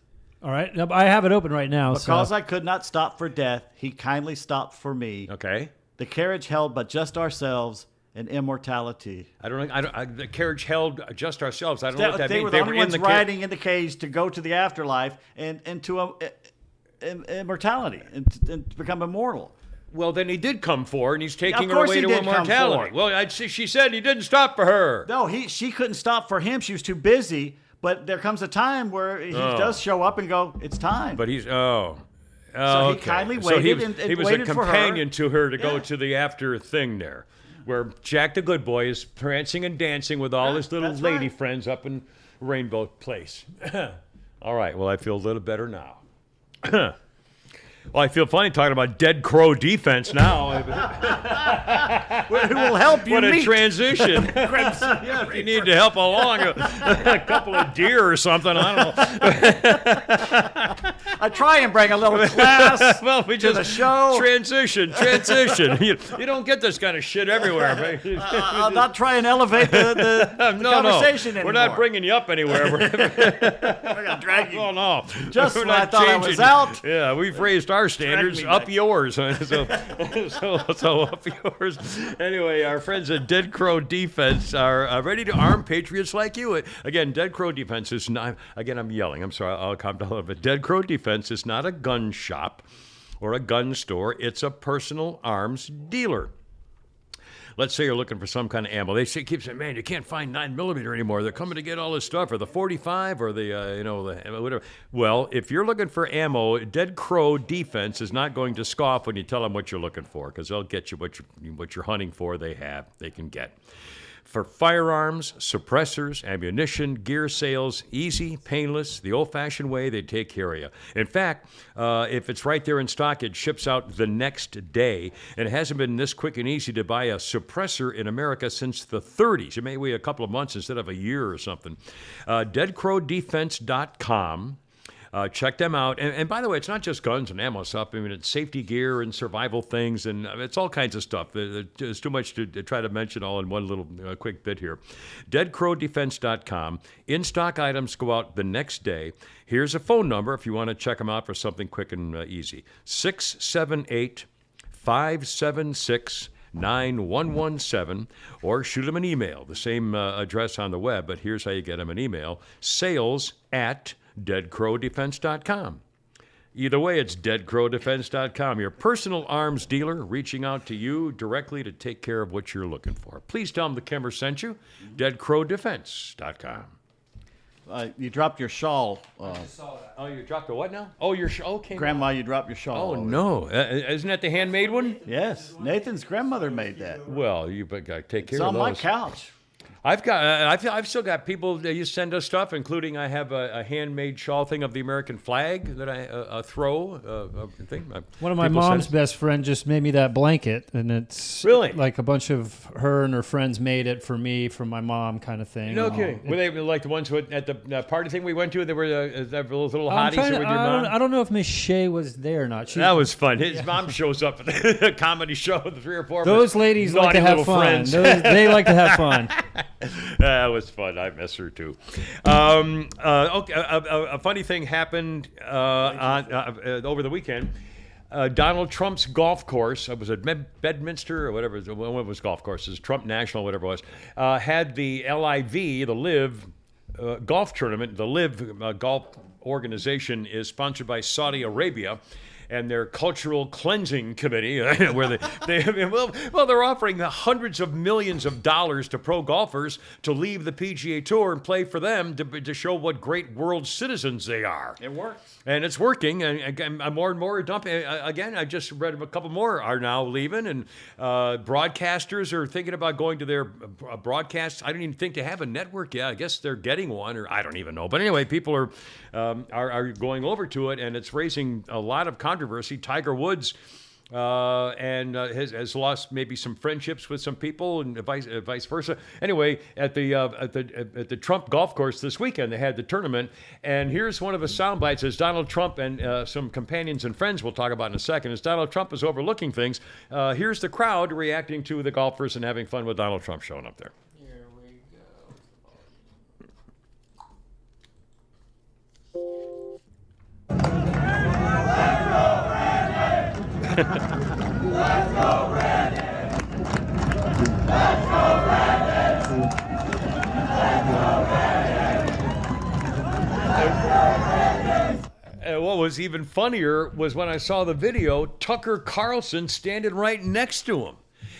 All right. I have it open right now. Because I could not stop for death, he kindly stopped for me. Okay. The carriage held but just ourselves and immortality. I don't know. The carriage held just ourselves. I don't know what that They means. were the only ones riding in the cage to go to the afterlife and to immortality and to become immortal. Well, then he did come for her, and he's taking Of her course away he to did come immortality. for her. Well, she said he didn't stop for her. No, she couldn't stop for him. She was too busy. But there comes a time where he does show up and go, it's time. But he's So okay. he kindly So waited he and was waited a for her. companion to her to go to the after thing there, where Jack the Good Boy is prancing and dancing with all his little that's lady right. friends up in Rainbow Place. All right. Well, I feel a little better now. Well, I feel funny talking about dead crow defense now. Who will help you What a meet. transition. Yeah, if you need to help along a couple of deer or something, I don't know. I try and bring a little class Well, we to just the show. transition. You don't get this kind of shit everywhere. I'll not try and elevate the conversation anymore. We're not bringing you up anywhere. We're going to drag you. Oh, no. Just We're when I not thought I was changing. out. Yeah, we've raised our standards, me up back. yours. So up yours. Anyway, our friends at Dead Crow Defense are ready to arm patriots like you. Again, Dead Crow Defense is not, again, I'm yelling. I'm sorry, I'll calm down a little bit. Dead Crow Defense is not a gun shop or a gun store. It's a personal arms dealer. Let's say you're looking for some kind of ammo. They keep saying, man, you can't find 9mm anymore. They're coming to get all this stuff, or the 45, or the whatever. Well, if you're looking for ammo, Dead Crow Defense is not going to scoff when you tell them what you're looking for, because they'll get you what you're hunting for. They can get. For firearms, suppressors, ammunition, gear sales, easy, painless, the old-fashioned way, they take care of you. In fact, if it's right there in stock, it ships out the next day. And it hasn't been this quick and easy to buy a suppressor in America since the 30s. It may wait a couple of months instead of a year or something. DeadCrowDefense.com. Check them out. And by the way, it's not just guns and ammo stuff. I mean, it's safety gear and survival things, and it's all kinds of stuff. There's too much to try to mention all in one little quick bit here. DeadCrowDefense.com. In-stock items go out the next day. Here's a phone number if you want to check them out for something quick and easy. 678-576-9117, or shoot them an email. The same address on the web, but here's how you get them an email. sales@deadcrowdefense.com. Either way, it's deadcrowdefense.com, your personal arms dealer reaching out to you directly to take care of what you're looking for. Please tell them the Kimmer sent you, deadcrowdefense.com. You dropped your shawl. Oh, you dropped a what now? Oh, your okay. Grandma, you dropped your shawl. Oh, no. Isn't that the handmade one? Yes, Nathan's grandmother made that. Well, you gotta take care It's of on those. my couch. I've still got people that you send us stuff, including I have a handmade shawl thing of the American flag that I throw. Thing. One of my People mom's send- best friend just made me that blanket, and it's Really? like a bunch of her and her friends made it for me, from my mom, kind of thing. No kidding. Were they like the ones who at the party thing we went to? There were those little I'm hotties trying with to- your mom. I don't know if Miss Shea was there or not. She, That was fun. His mom shows up at the comedy show with 3 or 4 of those his ladies like naughty to have little fun. friends. They like to have fun. That was fun. I miss her too. Okay, a funny thing happened over the weekend. Donald Trump's golf course, it was at Bedminster or whatever, one of his golf courses, Trump National, whatever it was, had the LIV, the Live golf tournament. The Live golf organization is sponsored by Saudi Arabia and their cultural cleansing committee, where they're offering hundreds of millions of dollars to pro golfers to leave the PGA Tour and play for them to show what great world citizens they are. It works. And it's working, and more and more are dumping. Again, I just read a couple more are now leaving, and broadcasters are thinking about going to their broadcasts. I don't even think they have a network yet. I guess they're getting one, or I don't even know. But anyway, people are going over to it, and it's raising a lot of controversy. Tiger Woods and has lost maybe some friendships with some people, and vice versa. Anyway, at the Trump golf course this weekend, they had the tournament, and here's one of the sound bites as Donald Trump and some companions and friends we'll talk about in a second. As Donald Trump is overlooking things, here's the crowd reacting to the golfers and having fun with Donald Trump showing up there. Here we go. Let's go Randy! Let's go Randy! And what was even funnier was when I saw the video, Tucker Carlson standing right next to him.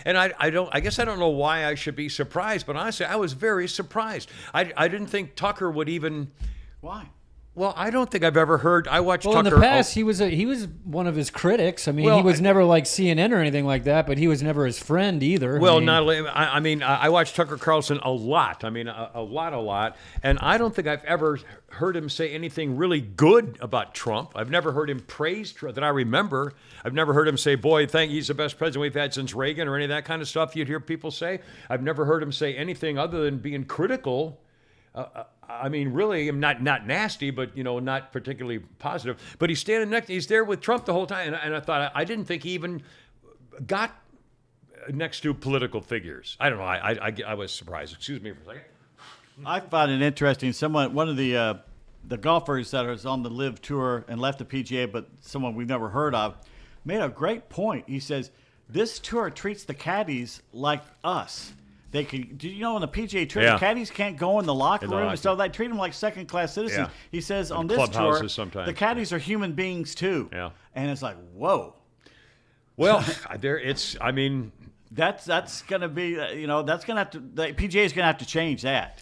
And I guess I don't know why I should be surprised, but honestly, I was very surprised. I didn't think Tucker would even. Why? Well, I don't think I've ever heard. I watched Tucker. In the past, he was one of his critics. I mean, Well, he was never like CNN or anything like that, but he was never his friend either. Well, I watched Tucker Carlson a lot. I mean, a lot. And I don't think I've ever heard him say anything really good about Trump. I've never heard him praise Trump that I remember. I've never heard him say, boy, he's the best president we've had since Reagan, or any of that kind of stuff you'd hear people say. I've never heard him say anything other than being critical. I mean, really, not nasty, but, not particularly positive. But he's standing he's there with Trump the whole time. And I thought, I didn't think he even got next to political figures. I don't know. I was surprised. Excuse me for a second. I found it interesting. One of the golfers that was on the Live Tour and left the PGA, but someone we've never heard of, made a great point. He says, this tour treats the caddies like us. They can, on the PGA Tour, the caddies can't go in the locker room, so they treat them like second-class citizens. Yeah. He says And on this tour, sometimes. the caddies are human beings too. Yeah. And it's like, whoa. Well, that's going to be, that's going to have to, the PGA is going to have to change that.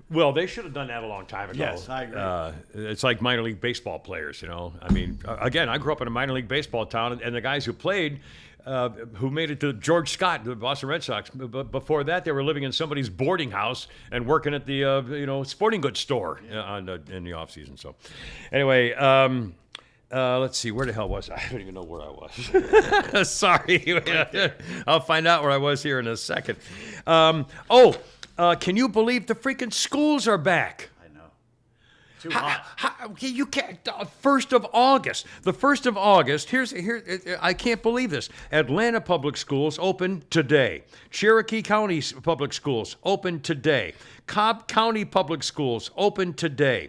Well, they should have done that a long time ago. Yes, I agree. It's like minor league baseball players, I mean, again, I grew up in a minor league baseball town, and the guys who played, who made it to George Scott, the Boston Red Sox, but before that, they were living in somebody's boarding house and working at the, sporting goods store in the off season. So, anyway, let's see, where the hell was I? I don't even know where I was. Sorry. I'll find out where I was here in a second. Can you believe the freaking schools are back? I know. Too hot. You can't. 1st of August. The 1st of August. I can't believe this. Atlanta Public Schools open today. Cherokee County Public Schools open today. Cobb County Public Schools open today.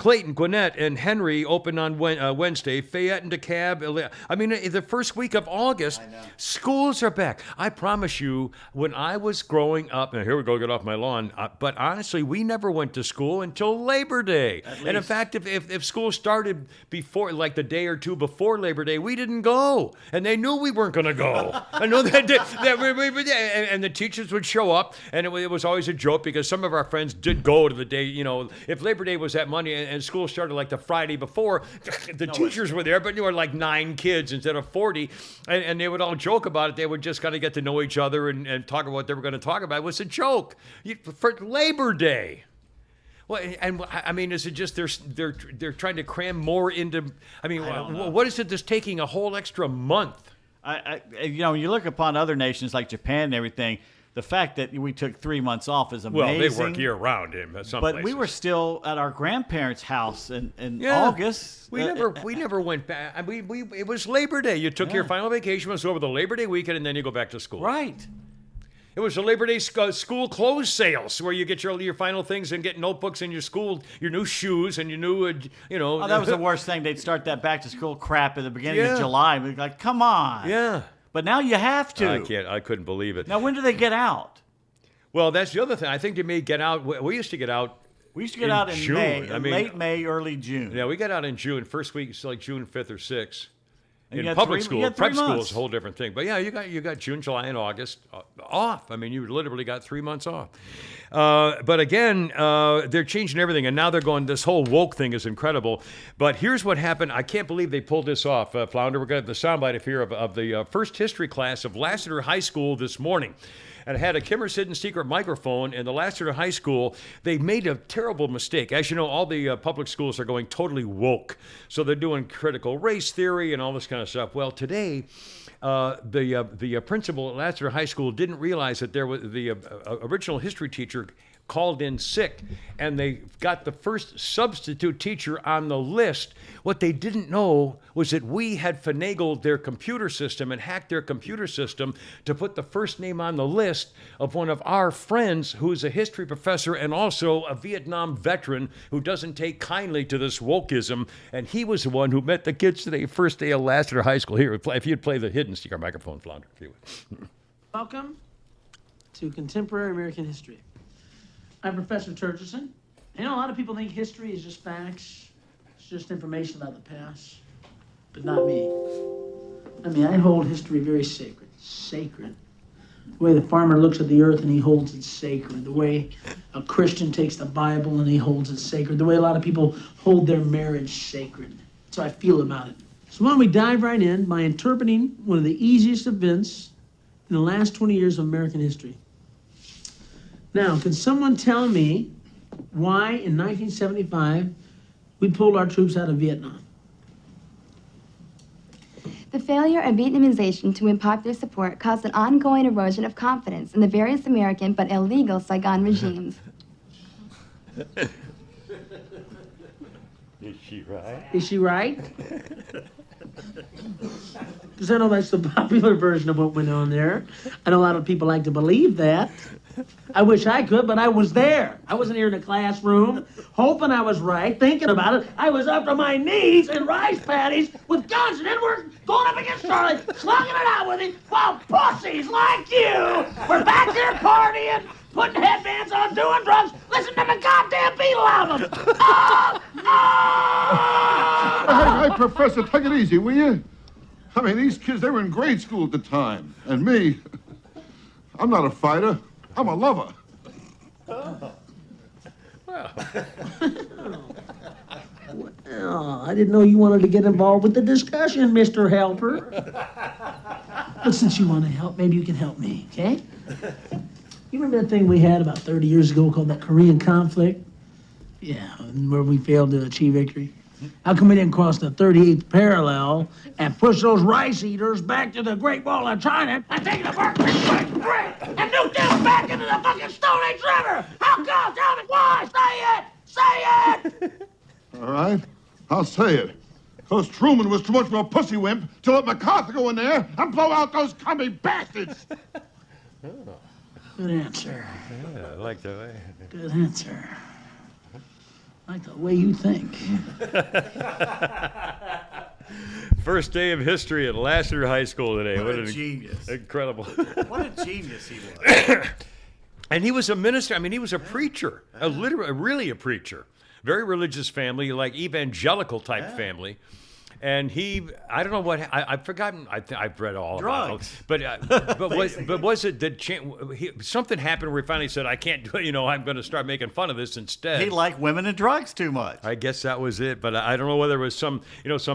Clayton, Gwinnett, and Henry open on Wednesday. Fayette and DeKalb. I mean, the first week of August, schools are back. I promise you, when I was growing up, and here we go, get off my lawn, but honestly, we never went to school until Labor Day. And in fact, if school started before, like the day or two before Labor Day, we didn't go. And they knew we weren't going to go. I know they did. And the teachers would show up, and it was always a joke because some of our friends did go to the day, if Labor Day was that Monday, and school started like the Friday before, the teachers were there, but you were like 9 kids instead of 40, and they would all joke about it. They would just kind of get to know each other and talk about what they were going to talk about. It was a joke for Labor Day. Well, and I mean, is it just they're trying to cram more into? I mean, what is it that's taking a whole extra month? You look upon other nations like Japan and everything. The fact that we took 3 months off is amazing. Well, they work year-round in some but places. We were still at our grandparents' house in August. We never went back. It was Labor Day. You took your final vacation, was over the Labor Day weekend, and then you go back to school. Right. It was the Labor Day school clothes sales where you get your final things and get notebooks and your new shoes and your new, Oh, that was the worst thing. They'd start that back-to-school crap at the beginning of July. We'd be like, come on. Yeah. But now you have to. I couldn't believe it. Now, when do they get out? Well, that's the other thing. I think they may get out. We used to get out. We used to get out in June. May, late May, early June. Yeah, we got out in June. First week, it's like June 5th or 6th. And In public school, prep school months. is a whole different thing. But yeah, you got June, July, and August off. I mean, you literally got 3 months off. But again, they're changing everything, and now they're going, this whole woke thing is incredible. But here's what happened. I can't believe they pulled this off, Flounder. We're going to have the soundbite of here of the first history class of Lassiter High School this morning. And it had a Kimmer's Hidden Secret microphone, and the Lassiter High School, they made a terrible mistake. As you know, all the public schools are going totally woke. So they're doing critical race theory and all this kind of stuff. Well, today, the principal at Lassiter High School didn't realize that there was the original history teacher called in sick, and they got the first substitute teacher on the list. What they didn't know was that we had finagled their computer system and hacked their computer system to put the first name on the list of one of our friends who's a history professor and also a Vietnam veteran who doesn't take kindly to this wokeism. And he was the one who met the kids today, first day of Lassiter High School. Here, if you'd play the Hidden Secret microphone, Flounder, if you would. Welcome to Contemporary American History. I'm Professor Turgison. I know a lot of people think history is just facts. It's just information about the past. But not me. I mean, I hold history very sacred. Sacred. The way the farmer looks at the earth and he holds it sacred. The way a Christian takes the Bible and he holds it sacred. The way a lot of people hold their marriage sacred. That's how I feel about it. So why don't we dive right in by interpreting one of the easiest events in the last 20 years of American history. Now, can someone tell me why in 1975 we pulled our troops out of Vietnam? The failure of Vietnamization to win popular support caused an ongoing erosion of confidence in the various American but illegal Saigon regimes. Is she right? Is she right? Because I know that's the popular version of what went on there. I know a lot of people like to believe that. I wish I could, but I was there. I wasn't here in the classroom, hoping I was right, thinking about it. I was up to my knees in rice paddies with guns, and then we're going up against Charlie, slugging it out with him, while pussies like you were back here partying, putting headbands on, doing drugs, listening to the goddamn Beatle album. Oh! Oh! Hey, Professor, take it easy, will you? I mean, these kids, they were in grade school at the time. And me, I'm not a fighter. I'm a lover. Well, I didn't know you wanted to get involved with the discussion, Mr. Helper. But since you want to help, maybe you can help me, okay? You remember that thing we had about 30 years ago called that Korean conflict? Yeah, where we failed to achieve victory. How come we didn't cross the 38th parallel and push those rice eaters back to the Great Wall of China and take the Berkeley and nuke them back into the fucking Stone Age River? How come? Tell me why! Say it! Say it! All right, I'll say it. Because Truman was too much of a pussy wimp to let MacArthur go in there and blow out those commie bastards. Good answer. Yeah, I like the way. Good answer. I like the way you think. First day of history at Lassiter High School today. What a genius. Incredible. What a genius he was. And he was a minister. I mean, he was a preacher, really a preacher. Very religious family, like evangelical type family. And I don't know what, I've forgotten, I've read all Drugs. about it. But was it that something happened where he finally said, I can't do it, I'm going to start making fun of this instead. He liked women and drugs too much. I guess that was it. But I don't know whether it was some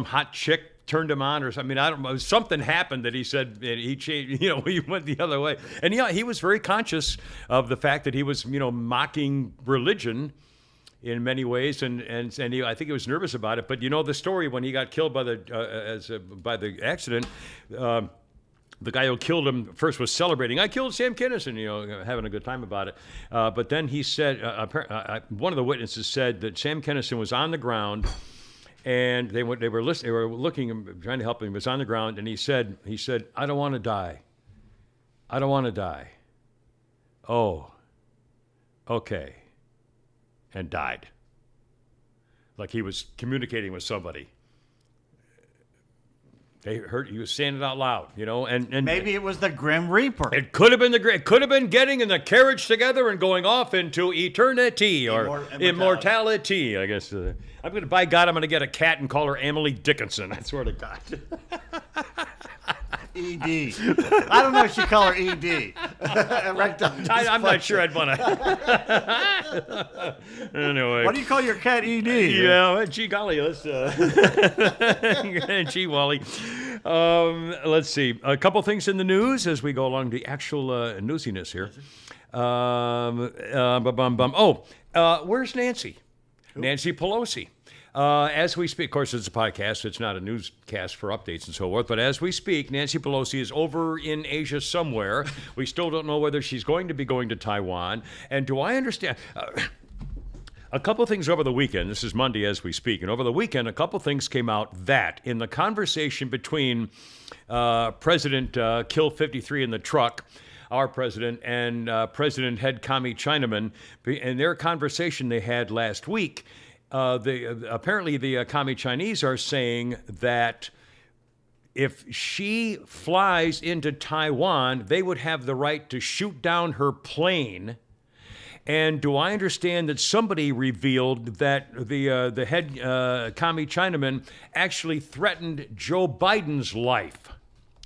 hot chick turned him on or something. I mean, I don't know. Something happened that he said he changed, he went the other way. And he was very conscious of the fact that he was, mocking religion in many ways, and I think he was nervous about it. But the story when he got killed by the accident, the guy who killed him first was celebrating. I killed Sam Kinison, having a good time about it. But then he said, one of the witnesses said that Sam Kinison was on the ground, and they were looking, trying to help him. He was on the ground, and he said, I don't want to die. I don't want to die. Oh, okay. And died. Like he was communicating with somebody. They heard he was saying it out loud, and Maybe it was the Grim Reaper. it could have been it could have been getting in the carriage together and going off into eternity or immortality. I guess I'm going to, by God, I'm going to get a cat and call her Emily Dickinson. I swear to God. ED. I don't know if she call her ED. I'm not sure I'd want to. Anyway. What do you call your cat ED? Yeah, gee golly, let's gee Wally. Let's see. A couple things in the news as we go along the actual newsiness here. Where's Nancy? Who? Nancy Pelosi. As we speak, of course, it's a podcast, so it's not a newscast for updates and so forth, but as we speak, Nancy Pelosi is over in Asia somewhere. We still don't know whether she's going to be going to Taiwan. And do I understand? A couple of things over the weekend. This is Monday as we speak. And over the weekend, a couple of things came out that in the conversation between President Kill 53 in the truck, our president, and President Head Kami Chinaman, in their conversation they had last week, apparently the Kami Chinese are saying that if she flies into Taiwan, they would have the right to shoot down her plane. And do I understand that somebody revealed that the head Kami Chinaman actually threatened Joe Biden's life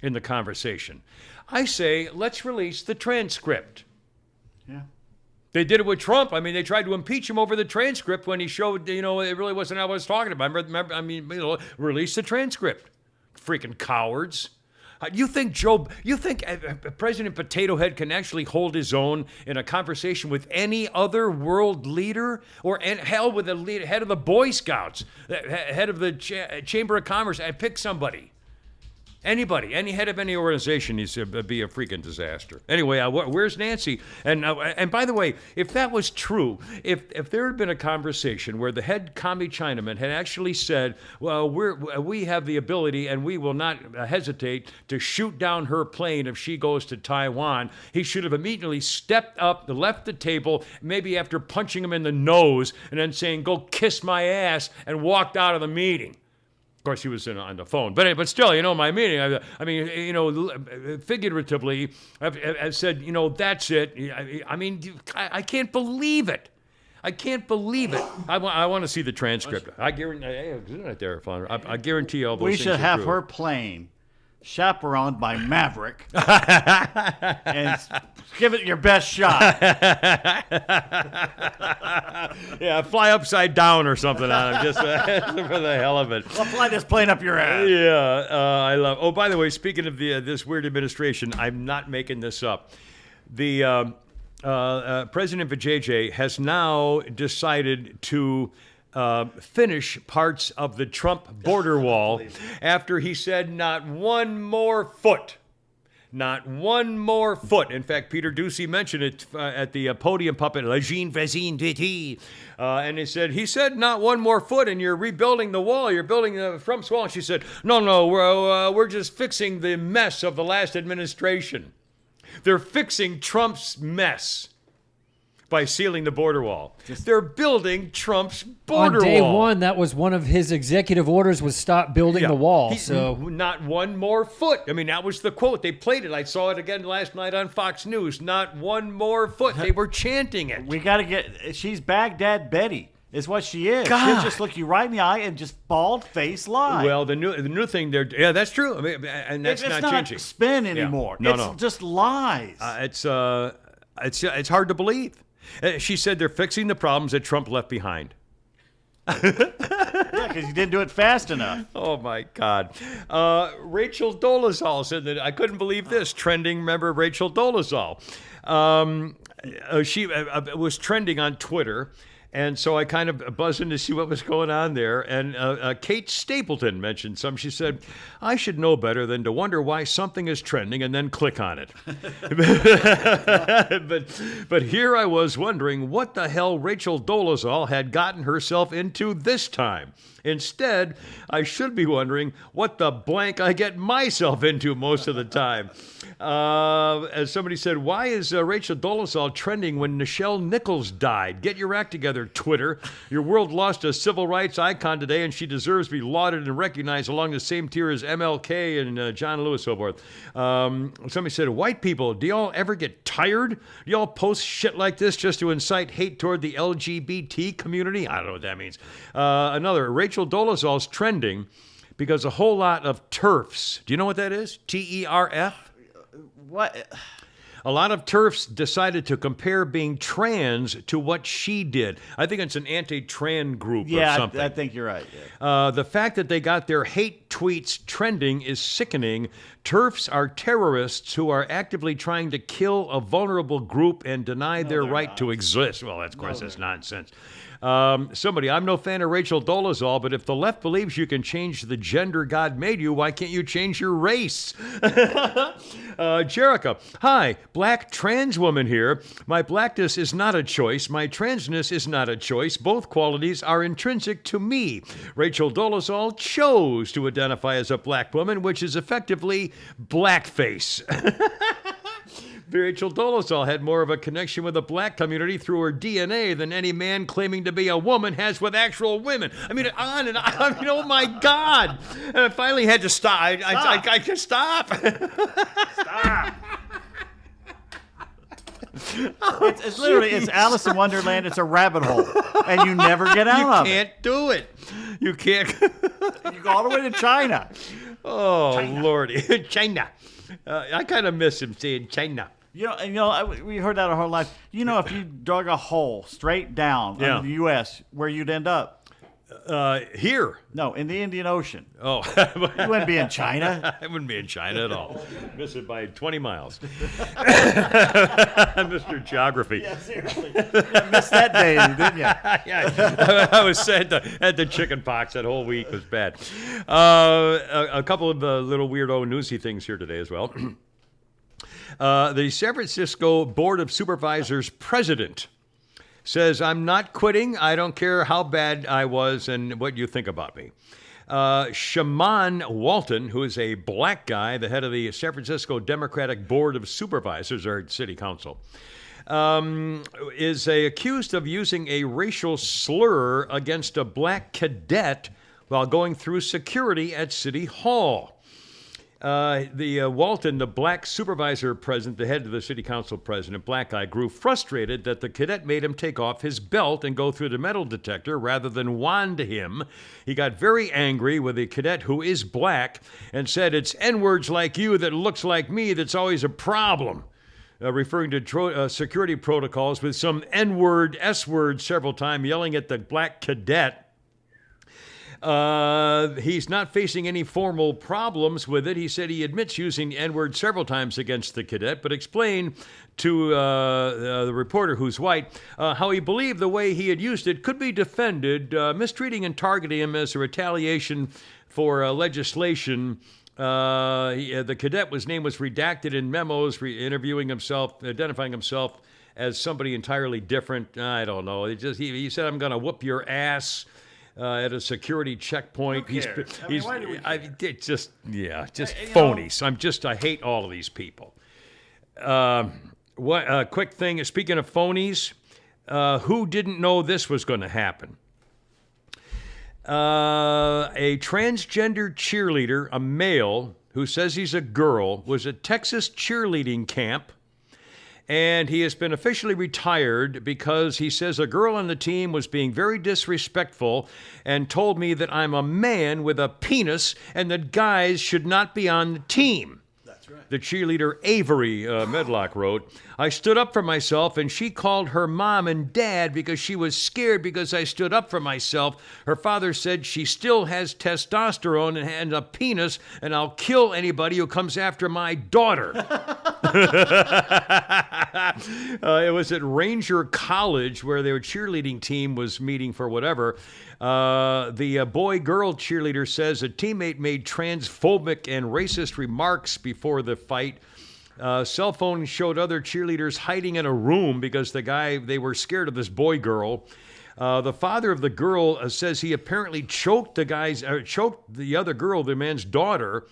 in the conversation? I say, let's release the transcript. Yeah. They did it with Trump. I mean, they tried to impeach him over the transcript when he showed, it really wasn't what I was talking about. Remember, release the transcript. Freaking cowards. You think President Potato Head can actually hold his own in a conversation with any other world leader? Or hell, with the head of the Boy Scouts, head of the Chamber of Commerce, and pick somebody. Anybody, any head of any organization needs to be a freaking disaster. Anyway, where's Nancy? And by the way, if that was true, if there had been a conversation where the head Kami Chinaman had actually said, well, we have the ability and we will not hesitate to shoot down her plane if she goes to Taiwan, he should have immediately stepped up, left the table, maybe after punching him in the nose, and then saying, go kiss my ass, and walked out of the meeting. Of course, he was on the phone. But still, my meeting, figuratively, I've said, that's it. I can't believe it. I can't believe it. I want to see the transcript. I guarantee, I guarantee all those things we should have her plane chaperoned by Maverick and give it your best shot. Yeah, fly upside down or something on him just for the hell of it. Well, fly this plane up your ass. Yeah, I love. Oh, by the way, speaking of this weird administration, I'm not making this up. The President Vijay has now decided to finish parts of the Trump border wall after he said not one more foot. Not one more foot. In fact, Peter Doocy mentioned it at the podium puppet, La Jean Vezine Diti. And he said not one more foot, and you're rebuilding the wall. You're building Trump's wall. And she said, no, we're just fixing the mess of the last administration. They're fixing Trump's mess by sealing the border wall. They're building Trump's border wall. On day one, that was one of his executive orders, was stop building the wall. So not one more foot. I mean, that was the quote. They played it. I saw it again last night on Fox News. Not one more foot. They were chanting it. We got to she's Baghdad Betty. Is what she is. God. She'll just look you right in the eye and just bald face lie. Well, the new thing there, yeah, that's true. I mean, and that's it's not changing. It's not spin anymore. Yeah. No, it's just lies. It's hard to believe. She said they're fixing the problems that Trump left behind. Yeah, because he didn't do it fast enough. Oh, my God. Rachel Dolezal said that, I couldn't believe this, trending, remember Rachel Dolezal. She was trending on Twitter, and so I kind of buzzed in to see what was going on there. And Kate Stapleton mentioned some. She said, I should know better than to wonder why something is trending and then click on it. But here I was wondering what the hell Rachel Dolezal had gotten herself into this time. Instead, I should be wondering what the blank I get myself into most of the time. As somebody said, why is Rachel Dolezal trending when Nichelle Nichols died? Get your act together, Twitter. Your world lost a civil rights icon today, and she deserves to be lauded and recognized along the same tier as MLK and John Lewis, so forth. Somebody said, white people, do y'all ever get tired? Do y'all post shit like this just to incite hate toward the LGBT community? I don't know what that means. Another, Rachel Dolezal's trending because a whole lot of TERFs. Do you know what that is? T-E-R-F? What? A lot of TERFs decided to compare being trans to what she did. I think it's an anti-trans group or something. I think you're right. Yeah. The fact that they got their hate tweets trending is sickening. TERFs are terrorists who are actively trying to kill a vulnerable group and deny their right to exist. Well, of course, that's nonsense. I'm no fan of Rachel Dolezal, but if the left believes you can change the gender God made you, why can't you change your race? Jericho, hi, black trans woman here. My blackness is not a choice. My transness is not a choice. Both qualities are intrinsic to me. Rachel Dolezal chose to identify as a black woman, which is effectively blackface. Rachel Dolezal had more of a connection with the black community through her DNA than any man claiming to be a woman has with actual women. I mean, on and on. I mean, oh my God. And I finally had to stop. I just stop. Stop. It's literally, it's Alice in Wonderland. It's a rabbit hole, and you never get out of it. You can't do it. You can't. You go all the way to China. Oh, China. Lordy. China. I kind of miss him saying China. We heard that our whole life. If you dug a hole straight down in the U.S., where you'd end up? Here. No, in the Indian Ocean. Oh. You wouldn't be in China. I wouldn't be in China at all. Miss it by 20 miles. Mr. Geography. Yeah, seriously. You missed that day, didn't you? Yeah. I was sad at the chicken pox. That whole week was bad. A couple of little weirdo newsy things here today as well. The San Francisco Board of Supervisors president says, I'm not quitting. I don't care how bad I was and what you think about me. Shaman Walton, who is a black guy, the head of the San Francisco Democratic Board of Supervisors, or City Council, is accused of using a racial slur against a black cadet while going through security at City Hall. Walton, the black supervisor president, the head of the city council president, black guy, grew frustrated that the cadet made him take off his belt and go through the metal detector rather than wand him. He got very angry with the cadet, who is black, and said, it's N-words like you that looks like me that's always a problem. Referring to security protocols with some N-word, S-word several times, yelling at the black cadet. He's not facing any formal problems with it. He said he admits using the N-word several times against the cadet, but explained to the reporter, who's white, how he believed the way he had used it could be defended, mistreating and targeting him as a retaliation for legislation. The cadet's name was redacted in memos, identifying himself as somebody entirely different. I don't know. He said, I'm going to whoop your ass. At a security checkpoint. Why do we care? Just phonies. I hate all of these people. Quick thing, speaking of phonies, who didn't know this was going to happen? A transgender cheerleader, a male, who says he's a girl, was at Texas cheerleading camp. And he has been officially retired because he says a girl on the team was being very disrespectful and told me that I'm a man with a penis and that guys should not be on the team. That's right. The cheerleader Avery Medlock wrote, I stood up for myself and she called her mom and dad because she was scared because I stood up for myself. Her father said she still has testosterone and a penis and I'll kill anybody who comes after my daughter. It was at Ranger College where their cheerleading team was meeting for whatever. The boy-girl cheerleader says a teammate made transphobic and racist remarks before the fight. Cell phone showed other cheerleaders hiding in a room because they were scared of this boy-girl. The father of the girl says he apparently choked the other girl, the man's daughter.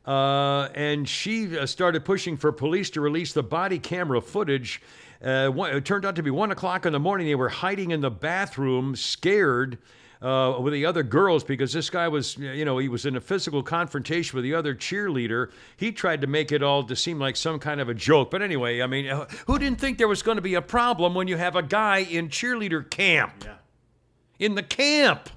And she started pushing for police to release the body camera footage. It turned out to be 1 o'clock in the morning. They were hiding in the bathroom, scared with the other girls because this guy was, he was in a physical confrontation with the other cheerleader. He tried to make it all to seem like some kind of a joke. But anyway, I mean, who didn't think there was going to be a problem when you have a guy in cheerleader camp? Yeah. In the camp.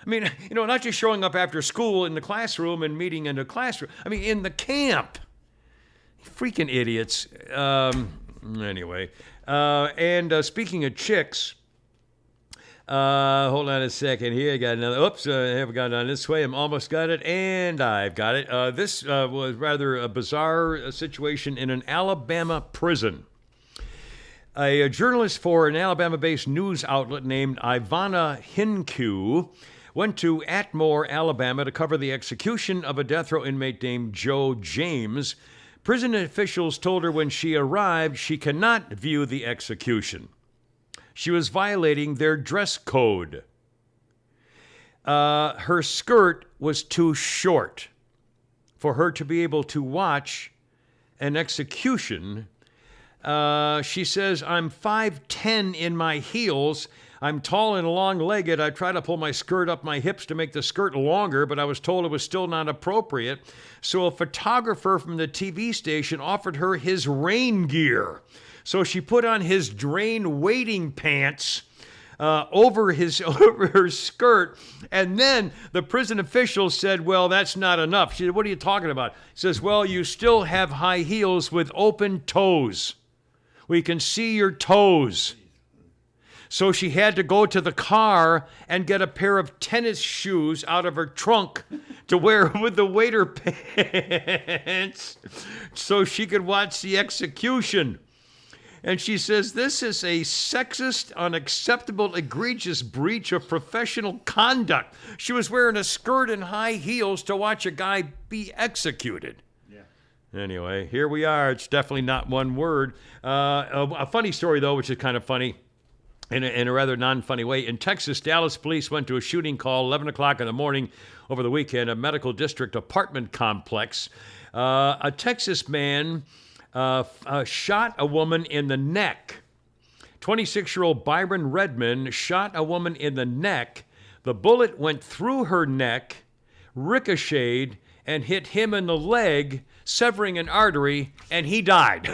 I mean, not just showing up after school in the classroom and meeting in the classroom. I mean, in the camp. Freaking idiots. Anyway. And speaking of chicks, hold on a second here. I got another. Oops, I haven't got it on this way. I'm almost got it, and I've got it. This was rather a bizarre situation in an Alabama prison. A journalist for an Alabama-based news outlet named Ivana Hinku went to Atmore, Alabama to cover the execution of a death row inmate named Joe James. Prison officials told her when she arrived she cannot view the execution. She was violating their dress code. Her skirt was too short for her to be able to watch an execution. She says, I'm 5'10" in my heels. I'm tall and long-legged. I try to pull my skirt up my hips to make the skirt longer, but I was told it was still not appropriate. So a photographer from the TV station offered her his rain gear. So she put on his drain wading pants over her skirt, and then the prison official said, well, that's not enough. She said, what are you talking about? He says, well, you still have high heels with open toes. We can see your toes. So she had to go to the car and get a pair of tennis shoes out of her trunk to wear with the waiter pants so she could watch the execution. And she says, this is a sexist, unacceptable, egregious breach of professional conduct. She was wearing a skirt and high heels to watch a guy be executed. Anyway, here we are. It's definitely not one word. A funny story, though, which is kind of funny in a rather non-funny way. In Texas, Dallas police went to a shooting call 11 o'clock in the morning over the weekend, a medical district apartment complex. A Texas man shot a woman in the neck. 26-year-old Byron Redmond shot a woman in the neck. The bullet went through her neck, ricocheted, and hit him in the leg, severing an artery, and he died.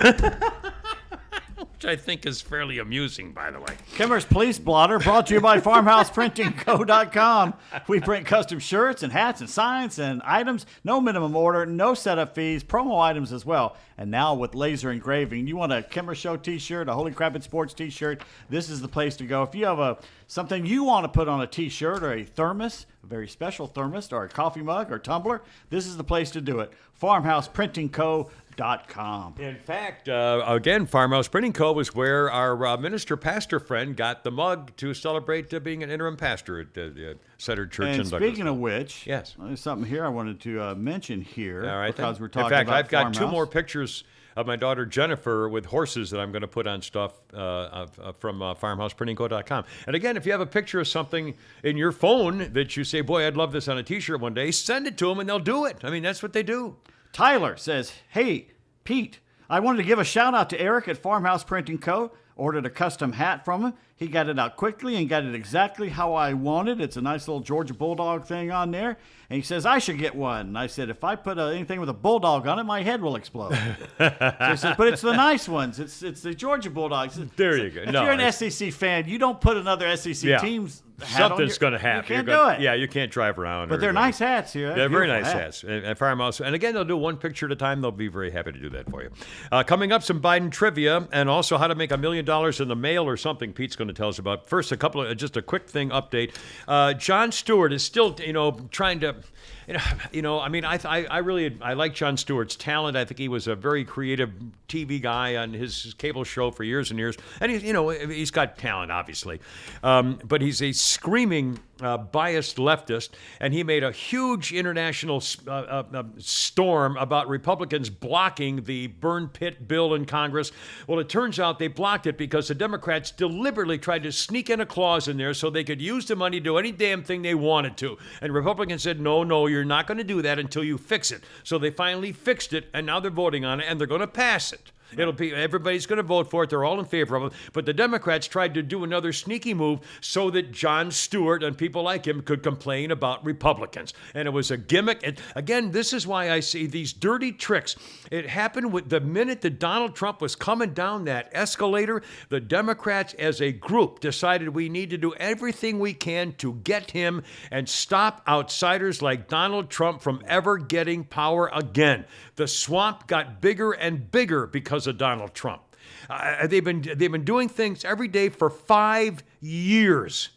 Which I think is fairly amusing, by the way. Kimmer's Police Blotter, brought to you by FarmhousePrintingCo.com. We print custom shirts and hats and signs and items. No minimum order, no setup fees, promo items as well. And now with laser engraving, you want a Kimmer Show t-shirt, a Holy Crap Sports t-shirt, this is the place to go. If you have something you want to put on a t-shirt or a thermos, a very special thermos, or a coffee mug or tumbler, this is the place to do it. FarmhousePrintingCo.com. In fact, again, Farmhouse Printing Co. was where our minister-pastor friend got the mug to celebrate being an interim pastor at Sutter Church in Douglas. And speaking of which, yes, there's something here I wanted to mention here. All right, because we're talking in fact, about I've got Farmhouse. two more pictures of my daughter Jennifer with horses that I'm going to put on stuff from FarmhousePrintingCo.com. And again, if you have a picture of something in your phone that you say, boy, I'd love this on a T-shirt one day, send it to them and they'll do it. I mean, that's what they do. Tyler says, hey, Pete, I wanted to give a shout out to Eric at Farmhouse Printing Co. Ordered a custom hat from him. He got it out quickly and got it exactly how I wanted. It's a nice little Georgia Bulldog thing on there. And he says, I should get one. And I said, if I put anything with a bulldog on it, my head will explode. So he says, but it's the nice ones. It's the Georgia Bulldogs. There you go. If you're an SEC fan, you don't put another SEC team's hat Something's going to happen. You can't do it. Yeah, you can't drive around. But they're nice hats here. They're very nice hats. And Farmhouse. And again, they'll do one picture at a time. They'll be very happy to do that for you. Coming up, some Biden trivia and also how to make $1 million in the mail or something Pete's going to tell us about. First, just a quick thing update. Jon Stewart is still, trying to... I mean, I like Jon Stewart's talent. I think he was a very creative TV guy on his cable show for years and years. And he's got talent, obviously. But he's a screaming biased leftist, and he made a huge international storm about Republicans blocking the burn pit bill in Congress. Well, it turns out they blocked it because the Democrats deliberately tried to sneak in a clause in there so they could use the money to do any damn thing they wanted to. And Republicans said, no, you're not going to do that until you fix it. So they finally fixed it, and now they're voting on it, and they're going to pass it. It'll be everybody's going to vote for it. They're all in favor of it. But the Democrats tried to do another sneaky move so that Jon Stewart and people like him could complain about Republicans. And it was a gimmick. And again, this is why I see these dirty tricks. It happened with the minute that Donald Trump was coming down that escalator, the Democrats as a group decided we need to do everything we can to get him and stop outsiders like Donald Trump from ever getting power again. The swamp got bigger and bigger because of Donald Trump. They've been doing things every day for 5 years.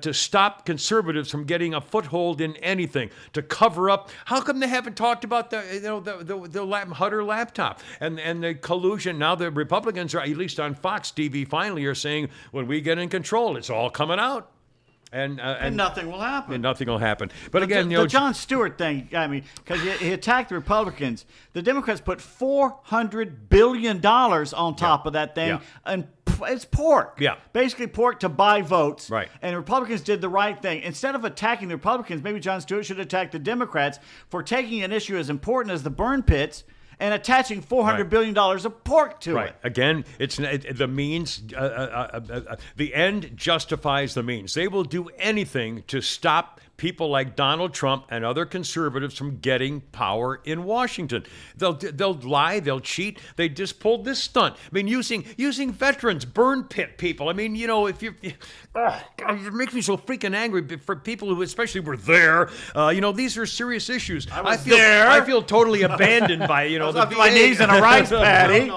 To stop conservatives from getting a foothold in anything, to cover up. How come they haven't talked about the Hunter laptop and the collusion? Now the Republicans are, at least on Fox TV, finally are saying when we get in control, it's all coming out. And nothing will happen. And nothing will happen. But again, the Jon Stewart thing, I mean, because he attacked the Republicans. The Democrats put $400 billion on top of that thing, and it's pork. Yeah. Basically pork to buy votes. Right. And the Republicans did the right thing. Instead of attacking the Republicans, maybe Jon Stewart should attack the Democrats for taking an issue as important as the burn pits and attaching $400 billion of pork to it. Again, the means, the end justifies the means. They will do anything to stop people like Donald Trump and other conservatives from getting power in Washington. They'll lie, they'll cheat. They just pulled this stunt. I mean, using veterans, burn pit people. I mean, you know, if you, it makes me so freaking angry for people who especially were there. You know, these are serious issues. I feel totally abandoned by, you know, the VA. My knees in a rice paddy.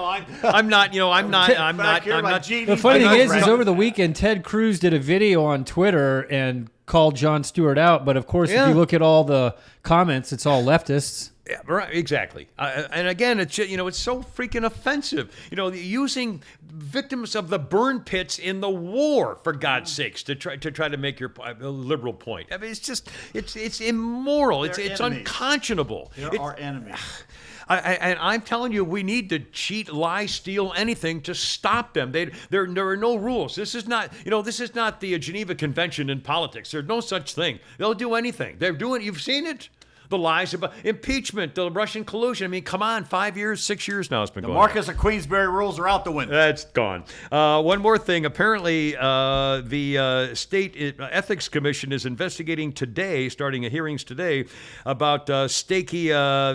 I'm not. You know, I'm not. The funny thing is over the weekend, Ted Cruz did a video on Twitter and called Jon Stewart out. But of course, if you look at all the comments, it's all leftists. Yeah, right, exactly. And again, it's so freaking offensive. You know, using victims of the burn pits in the war, for God's sakes, to try to make your liberal point. I mean, it's immoral. It's unconscionable. They're our enemies. And I'm telling you, we need to cheat, lie, steal anything to stop them. There are no rules. This is not the Geneva Convention in politics. There's no such thing. They'll do anything. They're doing. You've seen it. The lies about impeachment, the Russian collusion. I mean, come on, 5 years, 6 years now it's been going on. The Marcus of Queensberry rules are out the window. That's gone. One more thing. Apparently, the State Ethics Commission is investigating today, starting hearings today, about Stakey,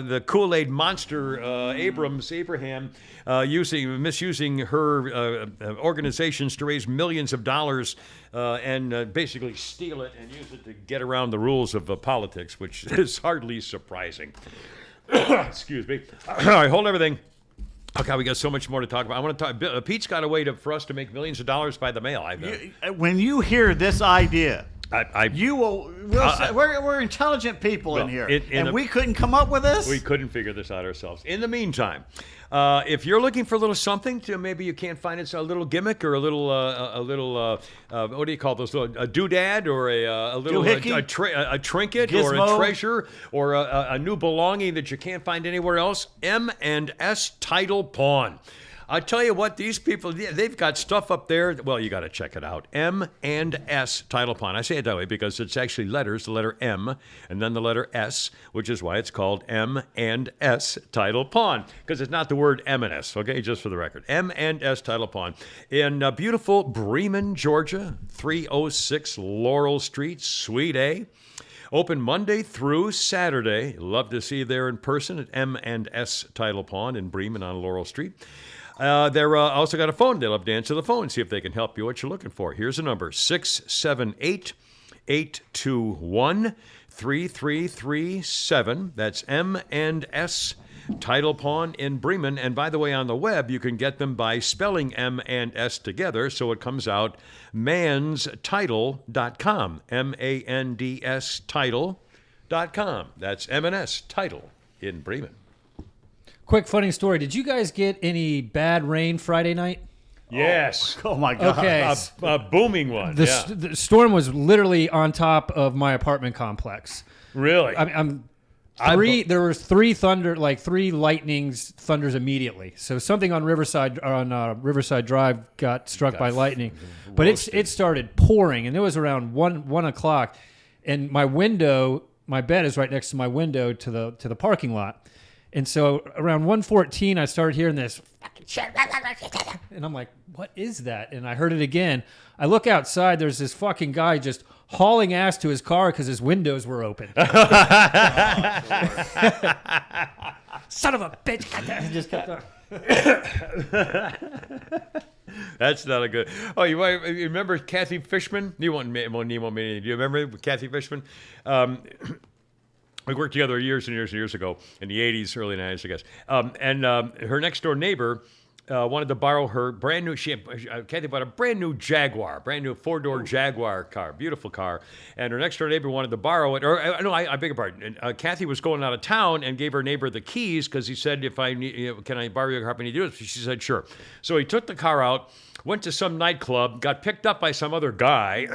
the Kool-Aid monster, Abraham, misusing her organizations to raise millions of dollars and basically steal it and use it to get around the rules of politics, which is hardly surprising. Excuse me. All right, hold everything. Okay, we got so much more to talk about. I want to talk. Pete's got a way for us to make millions of dollars by the mail. When you hear this idea, you will. We're intelligent people in here, and we couldn't come up with this. We couldn't figure this out ourselves. In the meantime, if you're looking for a little something to maybe you can't find it, a little gimmick or a little what do you call those? A doodad or a little a trinket Gizmo. Or a treasure or a new belonging that you can't find anywhere else. M&S Title Pawn. I tell you what, these people, they've got stuff up there. Well, you got to check it out. M&S Title Pawn. I say it that way because it's actually letters, the letter M, and then the letter S, which is why it's called M&S Title Pawn, because it's not the word M&S, okay, just for the record. M&S Title Pawn in beautiful Bremen, Georgia, 306 Laurel Street, Suite A. Open Monday through Saturday. Love to see you there in person at M&S Title Pawn in Bremen on Laurel Street. They're also got a phone. They'll have to answer the phone, see if they can help you what you're looking for. Here's a number, 678-821-3337. That's M&S Title Pawn in Bremen. And by the way, on the web, you can get them by spelling M and S together, so it comes out manstitle.com, M-A-N-D-S title.com. That's M&S Title in Bremen. Quick funny story. Did you guys get any bad rain Friday night? Yes. Oh my God. Okay. A booming one. The storm was literally on top of my apartment complex. Really? There was three thunders immediately. So something on Riverside Drive got struck by lightning, but it started pouring, and it was around 1 o'clock, and my bed is right next to my window to the parking lot. And so around 1:14, I started hearing this fucking And I'm like, what is that? And I heard it again. I look outside. There's this fucking guy just hauling ass to his car because his windows were open. Son of a bitch. He just kept on. That's not a good. Oh, you remember Kathy Fishman? You won't me. Do you remember Kathy Fishman? We worked together years and years and years ago in the 80s, early 90s, I guess. And her next door neighbor wanted to borrow her brand new. Kathy bought a brand new Jaguar, brand new 4-door Jaguar car, beautiful car. And her next door neighbor wanted to borrow it. Or no, I beg your pardon. Kathy was going out of town and gave her neighbor the keys because he said, "If I need, can I borrow your car when you do it?" She said, "Sure." So he took the car out. Went to some nightclub, got picked up by some other guy,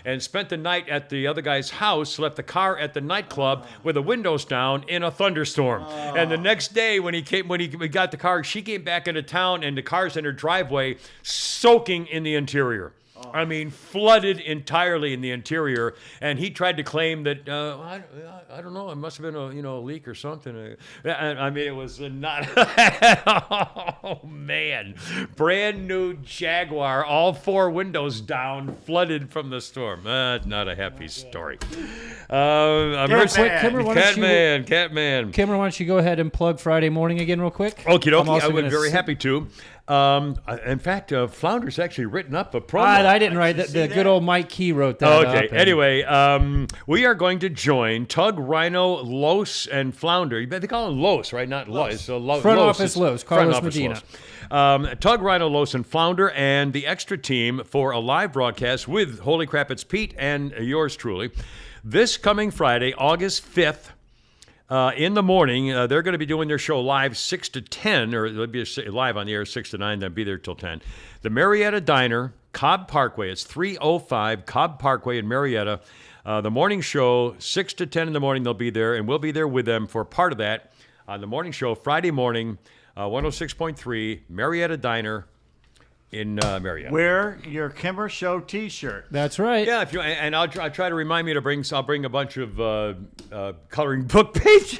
and spent the night at the other guy's house, left the car at the nightclub with the windows down in a thunderstorm. And the next day when he got the car, she came back into town and the car's in her driveway soaking in the interior. I mean, flooded entirely in the interior, and he tried to claim that I don't know, it must have been a leak or something. I mean, it was not. Oh man, brand new Jaguar, all 4 windows down, flooded from the storm. Not a happy story. Catman. Kimmer, why don't you go ahead and plug Friday morning again real quick? Okie dokie, I would be very happy to. In fact, Flounder's actually written up a promo. I didn't write that. The good old Mike Key wrote that up. Okay. Anyway, we are going to join Tug, Rhino, Los, and Flounder. They call him Los, right? Not Los. So Front office Los, Carlos Medina. Tug, Rhino, Los, and Flounder, and the extra team for a live broadcast with Holy Crap, It's Pete and yours truly. This coming Friday, August 5th. In the morning, they're going to be doing their show live 6 to 10, or they'll be live on the air 6 to 9, then be there till 10. The Marietta Diner, Cobb Parkway. It's 305 Cobb Parkway in Marietta. The morning show, 6 to 10 in the morning, they'll be there, and we'll be there with them for part of that on the morning show, Friday morning, 106.3, Marietta Diner in Marietta. Wear your Kimmer Show T-shirt. That's right. Yeah, I'll try to remind me to bring. I'll bring a bunch of coloring book pages,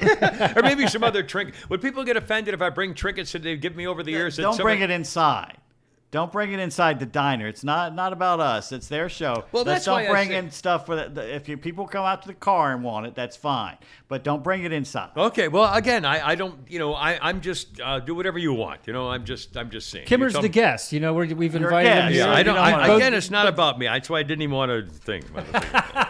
or maybe some other trinkets. Would people get offended if I bring trinkets that they give me over the years? Don't bring it inside. Don't bring it inside the diner. It's not about us. It's their show. Well, that's don't why bring in stuff for that. If people come out to the car and want it, that's fine. But don't bring it inside. Okay. Well, again, I don't. I'm just do whatever you want. I'm just saying. Kimmer's the guest. We've invited him. Yeah, I don't. Again, it's not about me. That's why I didn't even want to think. All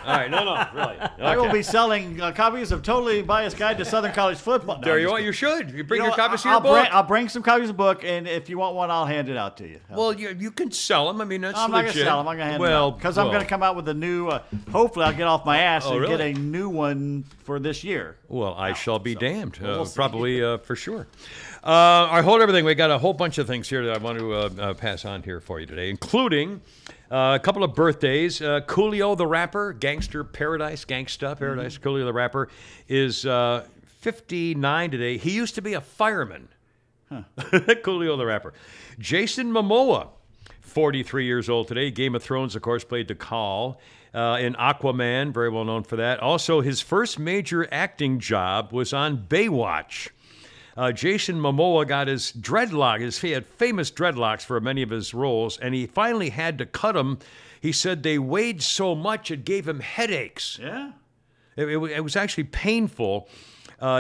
right. No, really. Okay. I will be selling copies of Totally Biased Guide to Southern College Football. There you are. You should. You bring your copies of your book. I'll bring some copies of the book, and if you want one, I'll hand it out to you. Well, you can sell them. I mean, that's I'm not going to sell them. I'm going to hand them out. Because I'm going to come out with a new, hopefully I'll get off my ass and get a new one for this year. Well, I shall be damned. Probably for sure. I hold everything. We got a whole bunch of things here that I want to pass on here for you today, including a couple of birthdays. Coolio the Rapper, Gangsta Paradise. Coolio the Rapper is 59 today. He used to be a fireman. Coolio the Rapper. Jason Momoa, 43 years old today. Game of Thrones, of course, played the Khal in Aquaman, very well known for that. Also, his first major acting job was on Baywatch. Jason Momoa got his dreadlocks. He had famous dreadlocks for many of his roles, and he finally had to cut them. He said they weighed so much it gave him headaches. Yeah. It was actually painful.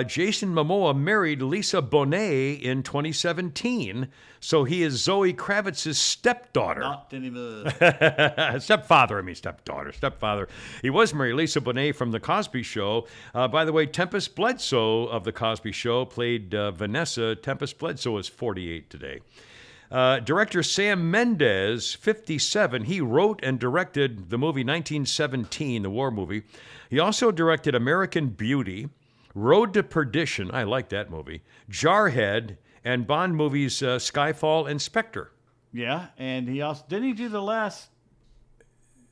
Jason Momoa married Lisa Bonet in 2017, so he is Zoe Kravitz's stepdaughter. Not anymore. Stepfather. He was married Lisa Bonet from The Cosby Show. By the way, Tempest Bledsoe of The Cosby Show played Vanessa. Tempest Bledsoe is 48 today. Director Sam Mendes, 57. He wrote and directed the movie 1917, the war movie. He also directed American Beauty, Road to Perdition, I like that movie, Jarhead, and Bond movies Skyfall and Spectre. Yeah, and he also, didn't he do the last,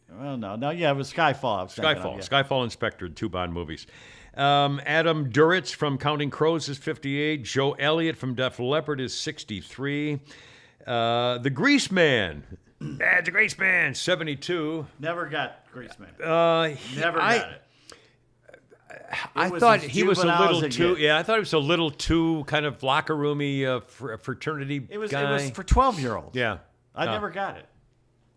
well, no, yeah, it was Skyfall. Skyfall and Spectre, 2 Bond movies. Adam Duritz from Counting Crows is 58. Joe Elliott from Def Leppard is 63. The Grease Man. The Grease Man, 72. Never got Grease Man. Never got it. I was thought as he was a juvenile little as it too. gets. Yeah, I thought he was a little too kind of locker roomy fraternity It was guy. for 12-year-olds. Yeah, I never got it.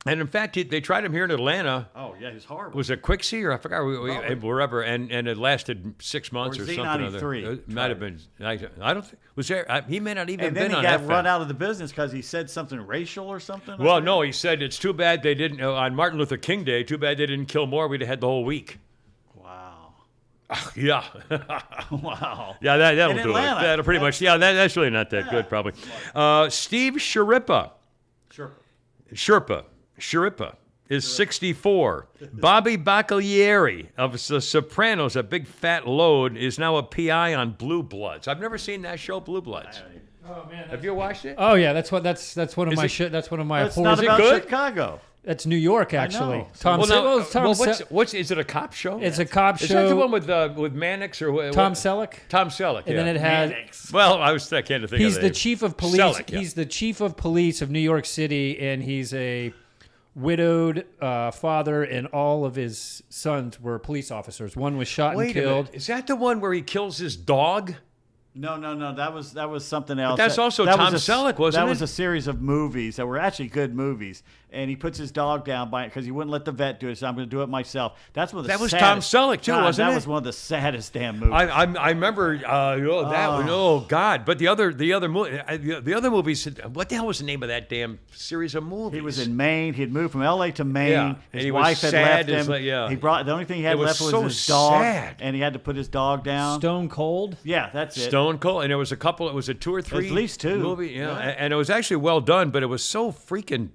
And in fact, they tried him here in Atlanta. Oh yeah, he's horrible. Was it Quixie or I forgot wherever, and it lasted 6 months or, something. Z93. It might have been. I don't think was there. He may not even And then been he on got FM. run out of the business because he said something racial or something. Well, no, he said it's too bad they didn't on Martin Luther King Day. Too bad they didn't kill more. We'd have had the whole week. Wow. Yeah. Wow. Yeah, that'll In do Atlanta. it. That'll pretty much. Yeah, that's really not that good, probably. Steve Sharippa. Sharippa is 64. Bobby Bacalieri of The Sopranos, a big fat load, is now a PI on Blue Bloods. I've never seen that show, Blue Bloods. Oh man. Have you watched it? Oh yeah, that's one of Is my it- That's one of my That's horrors. not about good? Chicago. That's New York, actually. know. Tom. Well, now, Tom what's is it a cop show? It's a cop Is show. that the one with Mannix or what? Tom Selleck. Tom Selleck. And yeah. then it has. Mannix. Well, I can't think. He's of the chief of police. Selleck, yeah. He's the chief of police of New York City, and he's a widowed father, and all of his sons were police officers. One was shot and Wait a killed. minute. Is that the one where he kills his dog? No. That was something else. that's also that Tom was Selleck, wasn't That it? was a series of movies that were actually good movies. And he puts his dog down because he wouldn't let the vet do it, so I'm going to do it myself. That's one of the That was saddest- Tom Selleck, too, God, wasn't that it? was one of the saddest damn movies. I remember that one. Oh God! But the other movies. What the hell was the name of that damn series of movies? He was in Maine. He had moved from L.A. to Maine. Yeah, and His he was wife had sad left as him. like- yeah. He brought the only thing he had It was left was so his dog, sad. and he had to put his dog down. Stone Cold. Yeah, that's it. Stone Cold, and there was a couple. It was a 2 or 3, At least 2. movie. Yeah, Yeah. and it was actually well done, but it was so freaking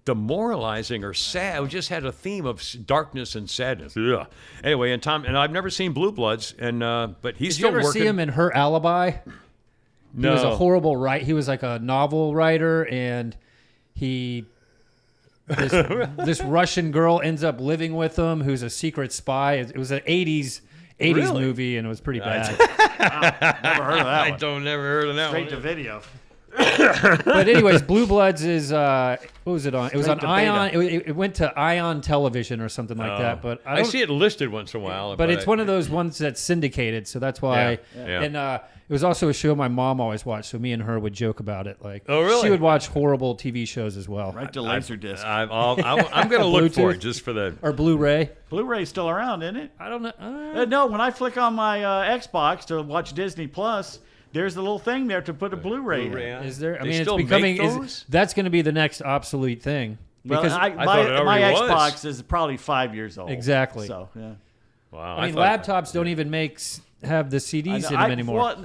demoralizing or sad. It just had a theme of darkness and sadness. Ugh. Anyway, and I've never seen Blue Bloods, and but he's Did you still ever working. see him in Her Alibi? No. He was a horrible He was like a novel writer, and this Russian girl ends up living with him, who's a secret spy. It was an 80s Really? movie, and it was pretty bad. Never heard of that I one. don't never heard of that Straight one. to video. But anyways, Blue Bloods is what was it on? It was on Straight to Ion. beta. It went to Ion Television or something like that. But I I don't, see it listed once in a while. but it's one of those ones that's syndicated, so that's why. Yeah. And it was also a show my mom always watched, so me and her would joke about it. Like, Oh, really? She would watch horrible TV shows as well, Right to Laserdisc. I'm going to look for Bluetooth. it just for the. or Blu-ray. Blu-ray's still around, isn't it? I don't know. No, when I flick on my Xbox to watch Disney Plus, there's the little thing there to put a Blu-ray in. Blu-ray on. Is there? I They mean, it's still becoming. make those? That's going to be the next obsolete thing. Well, Because thought it my already was. Xbox is probably 5 years old. Exactly. So, yeah. Wow. I mean, thought- laptops don't even have the CDs in them anymore.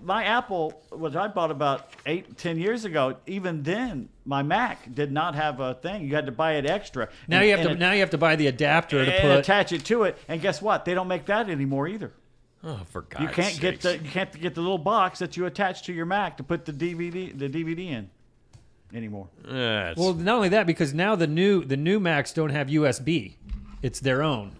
My Apple, which I bought about 8-10 years ago, even then my Mac did not have a thing. You had to buy it extra. Now you have to buy the adapter to and put. attach it to it. And guess what? They don't make that anymore either. Oh, for God's You can't get sakes. the little box that you attach to your Mac to put the DVD in anymore. That's- Well, not only that, because now the new Macs don't have USB. It's their own.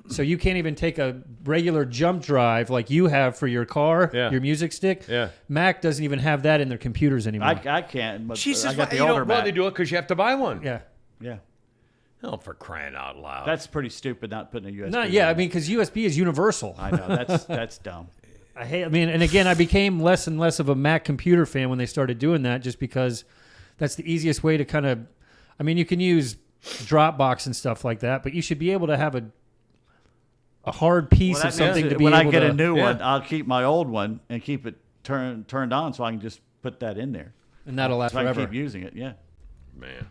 So you can't even take a regular jump drive like you have for your car, Yeah. your music stick. Yeah. Mac doesn't even have that in their computers anymore. I can't, but Jesus, I got the well, older well, Mac. they do it because you have to buy one. yeah. Yeah. Oh, for crying out loud. That's pretty stupid not putting a USB No, yeah, in. I mean, because USB is universal. I know. That's dumb. I mean, and again, I became less and less of a Mac computer fan when they started doing that, just because that's the easiest way to kind of. I mean, you can use Dropbox and stuff like that, but you should be able to have a hard piece Well, of that means something that to be when able I get to. a new yeah. one, I'll keep my old one and keep it turned on so I can just put that in there. And that'll last So I can forever. keep using it. Yeah. Man.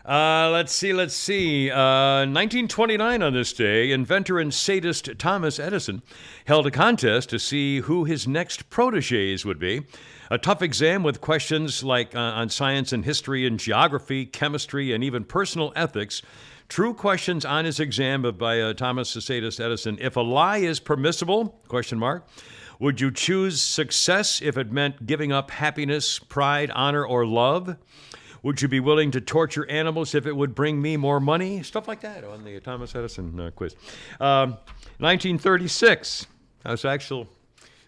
Let's see. 1929 on this day, inventor and sadist Thomas Edison held a contest to see who his next proteges would be. A tough exam with questions like on science and history and geography, chemistry, and even personal ethics. True questions on his exam by Thomas the Sadist Edison. If a lie is permissible, ? Would you choose success if it meant giving up happiness, pride, honor, or love? Would you be willing to torture animals if it would bring me more money? Stuff like that on the Thomas Edison quiz. 1936. That's actual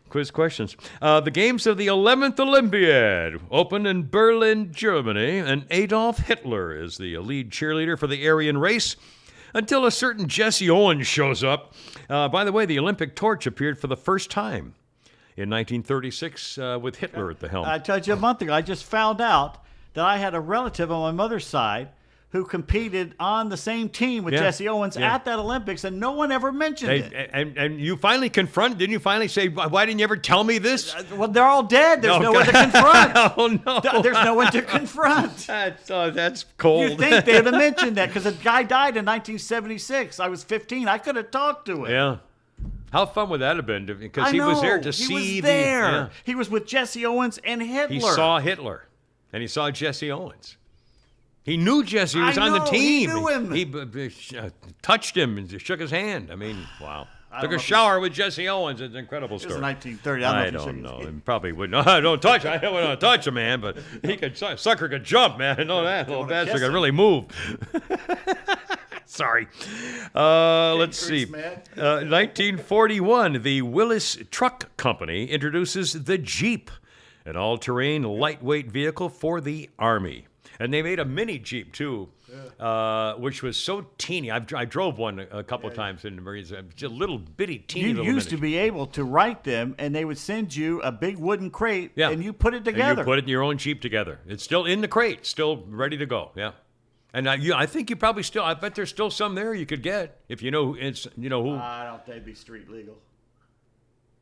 quiz questions. The games of the 11th Olympiad opened in Berlin, Germany, and Adolf Hitler is the lead cheerleader for the Aryan race. until a certain Jesse Owens shows up. By the way, the Olympic torch appeared for the first time in 1936 with Hitler at the helm. I told you a month ago, I just found out that I had a relative on my mother's side who competed on the same team with Jesse Owens at that Olympics, and no one ever mentioned it. And you finally confronted, didn't you finally say, why didn't you ever tell me this? Well, they're all dead. There's no one to confront. Oh, no. There's no one to confront. That's cold. You think they'd have mentioned that because the guy died in 1976. I was 15. I could have talked to him. Yeah. How fun would that have been? Because he was there to see He was there. He was with Jesse Owens and Hitler. He saw Hitler, and he saw Jesse Owens. He knew Jesse. He was on the team. He knew him. He touched him and shook his hand. I mean, wow. Took a shower with Jesse Owens. It's an incredible story. It was 1930. I don't know. He probably wouldn't. I don't touch. I don't want to touch a man, but he could. Sucker could jump, man. I know that little bastard could really move. Sorry. Let's see. 1941, the Willis Truck Company introduces the Jeep, an all-terrain lightweight vehicle for the Army. And they made a mini Jeep, too, which was so teeny. I drove one a couple times in the Marines. Just a little bitty, teeny you little used to be able to write them, and they would send you a big wooden crate, and you put it together. And you put it in your own Jeep together. It's still in the crate, still ready to go, And I think you probably still, I bet there's still some there you could get if you know, who. I don't think they'd be street legal.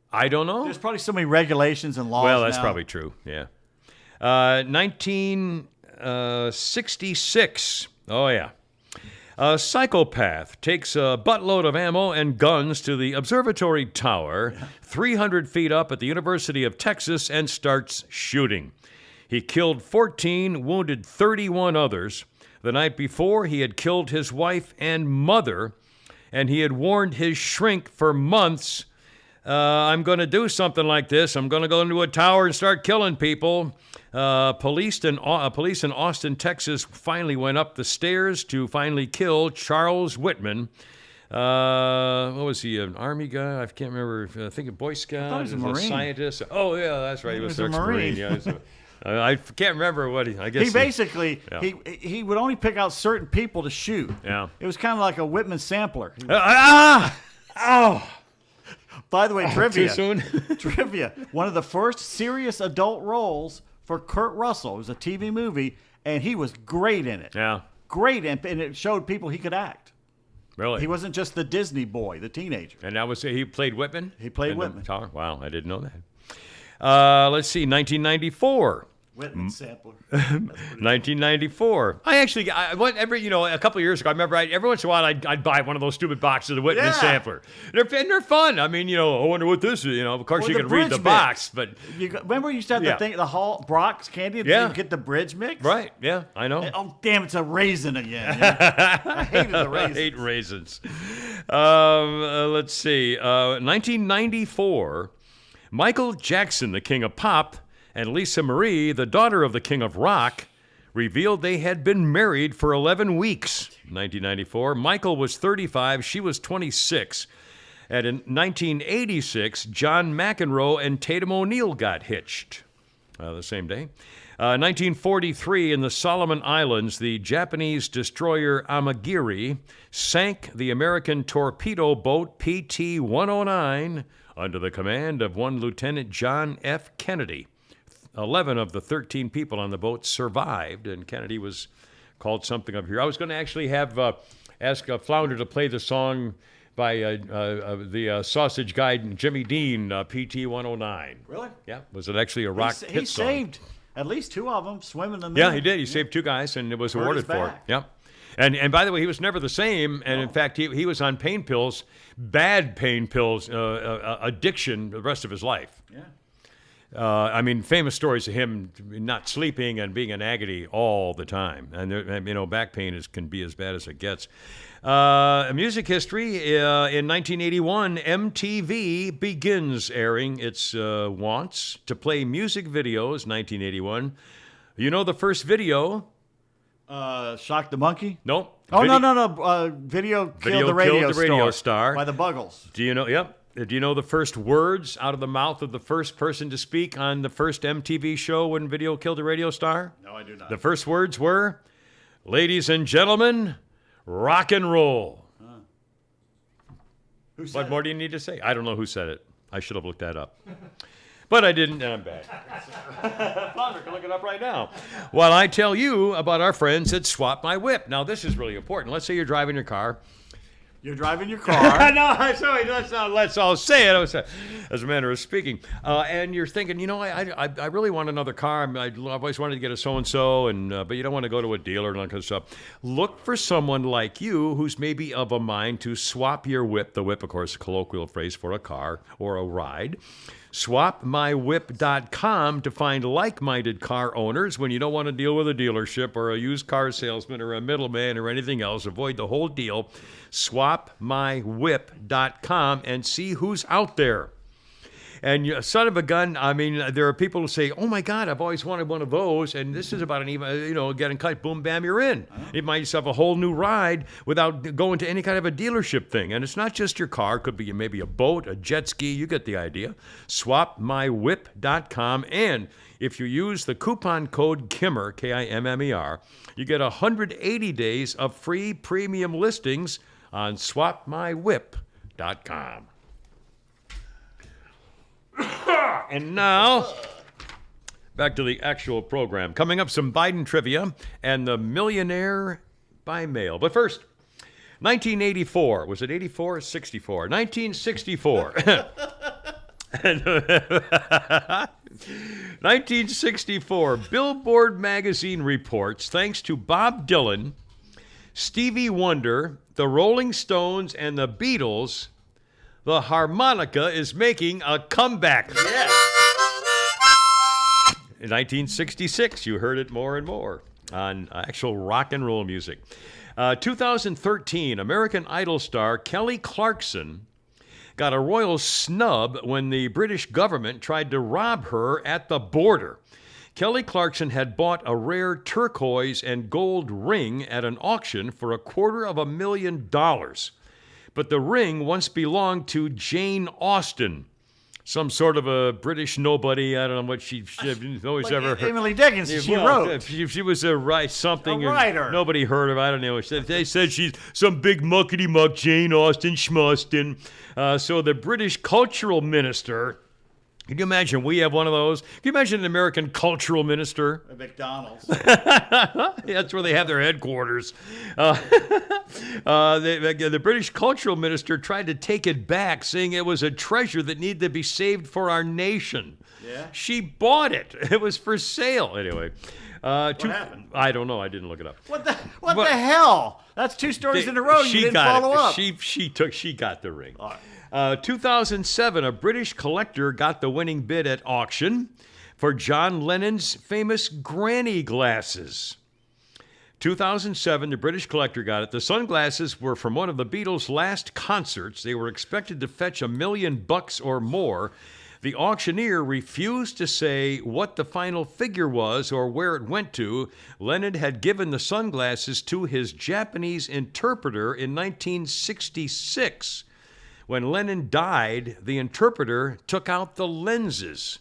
I don't know. There's probably so many regulations and laws Well, that's now. probably true, 1966. Oh, yeah. A psychopath takes a buttload of ammo and guns to the observatory tower 300 feet up at the University of Texas and starts shooting. He killed 14, wounded 31 others. The night before, he had killed his wife and mother, and he had warned his shrink for months, I'm going to do something like this. I'm going to go into a tower and start killing people. Police in Austin, Texas, finally went up the stairs to finally kill Charles Whitman. What was he, an Army guy? I can't remember. I think a Boy Scout. I thought he was a Marine. Scientist. Oh, yeah, that's right. He was an a Marine. ex-Marine. I can't remember what I guess. He basically, he would only pick out certain people to shoot. Yeah. It was kind of like a Whitman sampler. Oh. By the way, trivia. Too soon? Trivia. One of the first serious adult roles for Kurt Russell. It was a TV movie, and he was great in it. Yeah. Great, and it showed people he could act. Really? He wasn't just the Disney boy, the teenager. And that was he played Whitman? He played Whitman. Wow, I didn't know that. Let's see, 1994. Whitman sampler. 1994. I went a couple of years ago. I remember every once in a while I'd buy one of those stupid boxes of Whitman sampler. They're fun. I mean, I wonder what this is. Of course you can read the box, but remember you used to have the Hall Brock's candy. And you get the bridge mix. Right. Yeah, I know. And, damn! It's a raisin again. I hated the raisins. I hate raisins. Let's see. 1994. Michael Jackson, the king of pop, and Lisa Marie, the daughter of the king of rock, revealed they had been married for 11 weeks. 1994, Michael was 35, she was 26. And in 1986, John McEnroe and Tatum O'Neal got hitched the same day. 1943, in the Solomon Islands, the Japanese destroyer Amagiri sank the American torpedo boat PT-109 under the command of one Lieutenant John F. Kennedy. 11 of the 13 people on the boat survived, and Kennedy was called something up here. I was going to actually ask Flounder to play the song by the sausage guy Jimmy Dean, PT-109. Really? Yeah. Was it actually a rock hit song? He saved at least two of them swimming in the middle. Yeah, he did. He saved two guys, and it was awarded for it. Yeah. And by the way, he was never the same. And in fact, he was on pain pills, bad pain pills, addiction the rest of his life. Yeah. I mean, famous stories of him not sleeping and being in agony all the time. And, back pain can be as bad as it gets. Music history, in 1981, MTV begins airing its wants to play music videos, 1981. You know the first video? Shock the Monkey? Nope. Oh, no. Video killed the radio star. By the Buggles. Do you know? Yep. Do you know the first words out of the mouth of the first person to speak on the first MTV show when Video Killed the Radio Star? No, I do not. The first words were, "Ladies and gentlemen, rock and roll. Who said What more do you need to say? I don't know who said it. I should have looked that up. But I didn't, and I'm bad. Flounder can look it up right now. While I tell you about our friends at Swap My Whip. Now, this is really important. Let's say you're driving your car. You're driving your car. No, sorry, let's all say it as a manner of speaking. And you're thinking, you know, I really want another car. I've always wanted to get a so-and-so, but you don't want to go to a dealer and all that kind of stuff. Look for someone like you who's maybe of a mind to swap your whip. The whip, of course, is a colloquial phrase for a car or a ride. SwapMyWhip.com to find like-minded car owners when you don't want to deal with a dealership or a used car salesman or a middleman or anything else. Avoid the whole deal. SwapMyWhip.com and see who's out there. And you son of a gun, I mean, there are people who say, oh my God, I've always wanted one of those. And this is about getting cut, boom, bam, you're in. You might yourself a whole new ride without going to any kind of a dealership thing. And it's not just your car. It could be maybe a boat, a jet ski. You get the idea. SwapMyWhip.com. And if you use the coupon code KIMMER, KIMMER, you get 180 days of free premium listings on SwapMyWhip.com. And now, back to the actual program. Coming up, some Biden trivia and the millionaire by mail. But first, 1984. Was it 84 or 64? 1964. 1964. Billboard magazine reports, thanks to Bob Dylan, Stevie Wonder, the Rolling Stones, and the Beatles, the harmonica is making a comeback. Yes. In 1966, you heard it more and more on actual rock and roll music. 2013, American Idol star Kelly Clarkson got a royal snub when the British government tried to rob her at the border. Kelly Clarkson had bought a rare turquoise and gold ring at an auction for $250,000. But the ring once belonged to Jane Austen, some sort of a British nobody. I don't know what she always Like ever heard. Emily Dickinson, she wrote. She was a something. A writer. Nobody heard of. I don't know. They said she's some big muckety-muck Jane Austen schmustin. So the British cultural minister. Can you imagine we have one of those? Can you imagine an American cultural minister? At McDonald's. That's where they have their headquarters. The British cultural minister tried to take it back, saying it was a treasure that needed to be saved for our nation. Yeah? She bought it. It was for sale. Anyway. What happened? I don't know. I didn't look it up. What the hell? That's two stories in a row. You didn't follow up. She got the ring. All right. 2007, a British collector got the winning bid at auction for John Lennon's famous granny glasses. 2007, the British collector got it. The sunglasses were from one of the Beatles' last concerts. They were expected to fetch $1 million or more. The auctioneer refused to say what the final figure was or where it went to. Lennon had given the sunglasses to his Japanese interpreter in 1966. When Lennon died, the interpreter took out the lenses,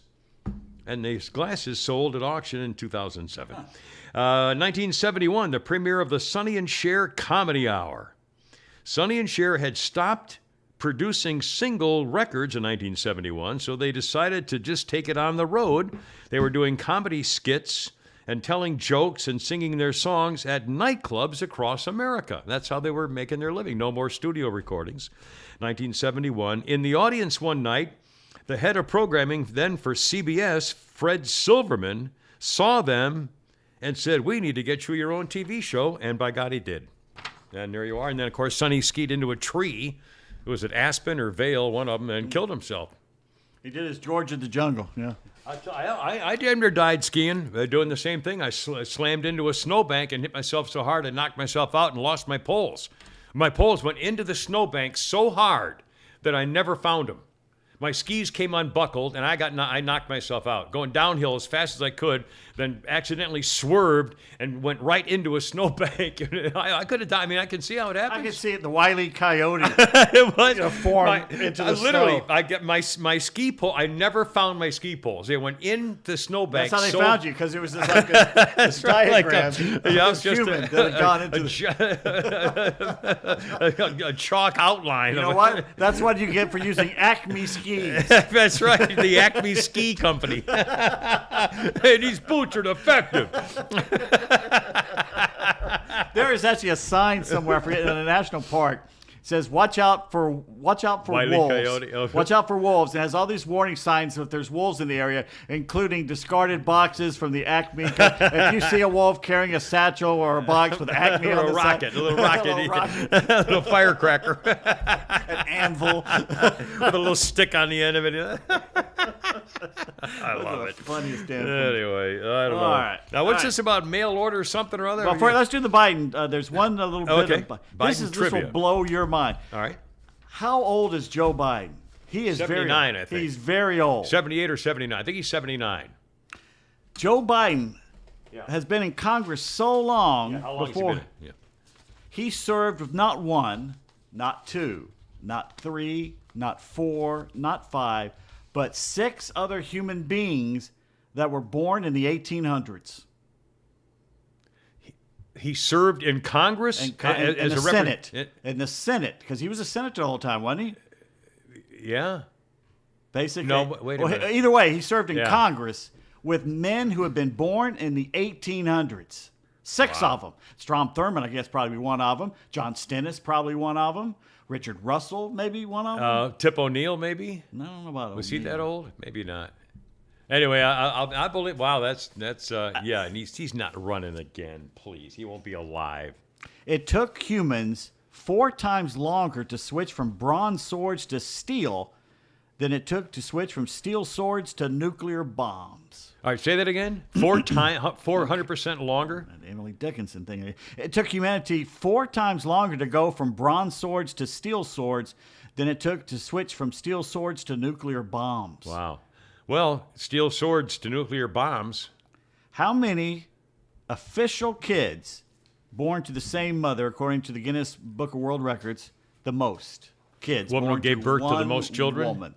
and these glasses sold at auction in 2007. 1971, the premiere of the Sonny and Cher Comedy Hour. Sonny and Cher had stopped producing single records in 1971, so they decided to just take it on the road. They were doing comedy skits and telling jokes and singing their songs at nightclubs across America. That's how they were making their living. No more studio recordings. 1971. In the audience one night, the head of programming then for CBS, Fred Silverman, saw them and said, "We need to get you your own TV show." And by God, he did. And there you are. And then, of course, Sonny skied into a tree. It was at Aspen or Vail, one of them, and killed himself. He did his George of the Jungle, yeah. I damn near died skiing, doing the same thing. I slammed into a snowbank and hit myself so hard I knocked myself out and lost my poles. My poles went into the snowbank so hard that I never found them. My skis came unbuckled, and I knocked myself out. Going downhill as fast as I could, then accidentally swerved and went right into a snowbank. I could have died. I mean, I can see how it happens. I can see it, the Wile E. Coyote. It was form into the literally. snow. I get my ski pole. I never found my ski poles. They went in the snowbank. That's how they found you, because it was just like a diagram. Yeah, it's just human that had gone into a chalk outline. You know what? That's what you get for using Acme skis. That's right, the Acme Ski Company. Hey, these boots are defective. There is actually a sign somewhere, I forget, in a national park. It says, watch out for Wile E. wolves. Coyote. Oh. Watch out for wolves. It has all these warning signs if there's wolves in the area, including discarded boxes from the Acme. If you see a wolf carrying a satchel or a box with Acme Or on a the rocket, side, a little rocket, a little firecracker an anvil. with a little stick on the end of it. I love it. Funniest damn thing. Anyway, I don't know. All right. Now, what's All right. this about mail order or something or other? Well, let's do the Biden. There's one little bit Okay. of Biden this trivia. will blow your mind. All right. How old is Joe Biden? He is 79, very I think. He's very old. 78 or 79. I think he's 79. Joe Biden has been in Congress so long How long before has he been? he served with not one, not two, not three, not four, not five, but 6 other human beings that were born in the 1800s. He served in Congress And as the a Senate. representative. In the Senate, because he was a senator the whole time, wasn't he? Yeah. Basically. No, wait a minute. Either way, he served in Yeah. Congress with men who had been born in the 1800s. 6 of them. Strom Thurmond, I guess, probably one of them. John Stennis, probably one of them. Richard Russell, maybe one of them. Tip O'Neill, maybe? I don't know about Was he O'Neill. that old? Maybe not. Anyway, I believe. Wow, that's yeah. And he's not running again. Please, he won't be alive. It took humans 4 times longer to switch from bronze swords to steel than it took to switch from steel swords to nuclear bombs. All right, say that again. 400% longer. That Emily Dickinson thing. It took humanity 4 times longer to go from bronze swords to steel swords than it took to switch from steel swords to nuclear bombs. Wow. Well, steel swords to nuclear bombs. How many official kids born to the same mother, according to the Guinness Book of World Records, the most kids Woman who born gave birth to the one most children? Woman.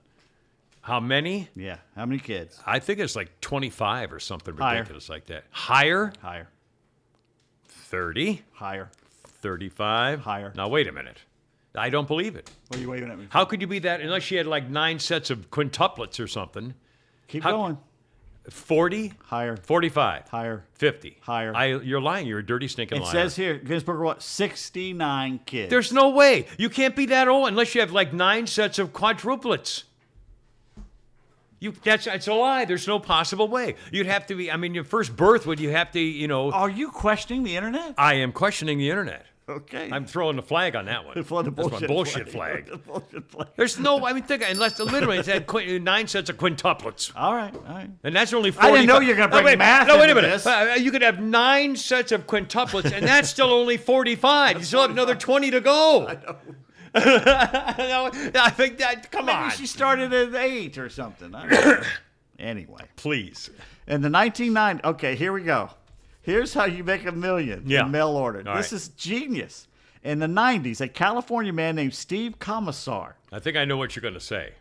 How many? Yeah, how many kids? I think it's like 25 or something Higher. ridiculous like that. Higher? Higher. 30? Higher. 35? Higher. Now, wait a minute. I don't believe it. What are you waving at me? How could you be that, unless she had like 9 sets of quintuplets or something? Keep how- going. 40? Higher. 45? Higher. 50? Higher. You're lying. You're a dirty, stinking It liar. says here, Guinness Book of World, 69 kids. There's no way. You can't be that old unless you have like 9 sets of quadruplets. It's a lie. There's no possible way. You'd have to be, I mean, your first birth would you have to, Are you questioning the internet? I am questioning the internet. Okay. I'm throwing the flag on that one. It's the That's my bullshit flag. The bullshit flag. There's no, I mean, think, unless literally it's had 9 sets of quintuplets. All right. And that's only 40. I didn't know you were gonna bring math No, wait a into minute. this. You could have 9 sets of quintuplets, and that's still only 45. You still have another 20 to go. I know. I think that, come on. Maybe she started at 8 or something. I don't know. Anyway. Please. In the 1990s, okay, here we go. Here's how you make $1 million Yeah. in mail order. All This right. is genius. In the 90s, a California man named Steve Commissar. I think I know what you're going to say.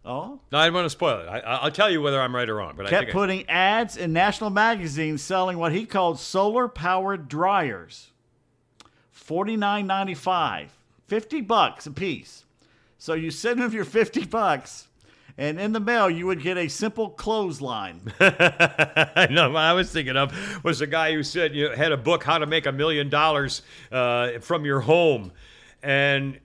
Oh? No, I don't want to spoil it. I'll tell you whether I'm right or wrong. But I Kept think putting ads in national magazines selling what he called solar-powered dryers. $49.95. $50 a piece. So you send him your $50, and in the mail you would get a simple clothesline. I know. What I was thinking of was a guy who said you had a book, How to Make $1 Million from Your Home, and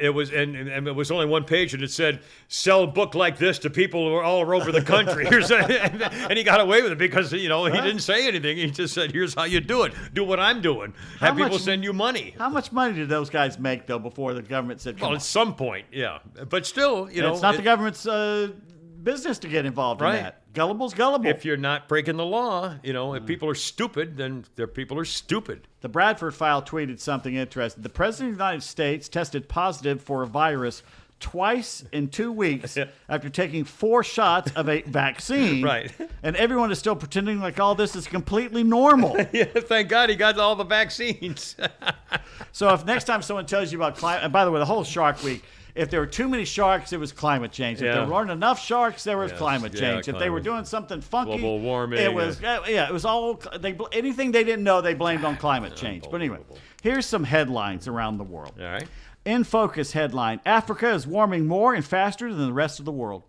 it was and it was only one page, and it said, "Sell a book like this to people who are all over the country." And he got away with it because he didn't say anything. He just said, "Here's how you do it. Do what I'm doing. Have people much- send you money." How much money did those guys make, though, before the government said, come Well, on? at some point, yeah, but still, It's not the government's business to get involved Right. in that. Gullible's gullible. If you're not breaking the law, if people are stupid, then their people are stupid. The Bradford file tweeted something interesting. The President of the United States tested positive for a virus twice in 2 weeks after taking 4 shots of a vaccine. Right. And everyone is still pretending like all this is completely normal. Yeah, thank God he got all the vaccines. So if next time someone tells you about climate, and by the way, the whole Shark Week, if there were too many sharks, it was climate change. If Yeah. there weren't enough sharks, there was Yes, climate yeah, change. If they were climate. doing something funky, Global warming, it was it was all anything they didn't know they blamed on climate change. But anyway, here's some headlines around the world. All right. In Focus headline: Africa is warming more and faster than the rest of the world.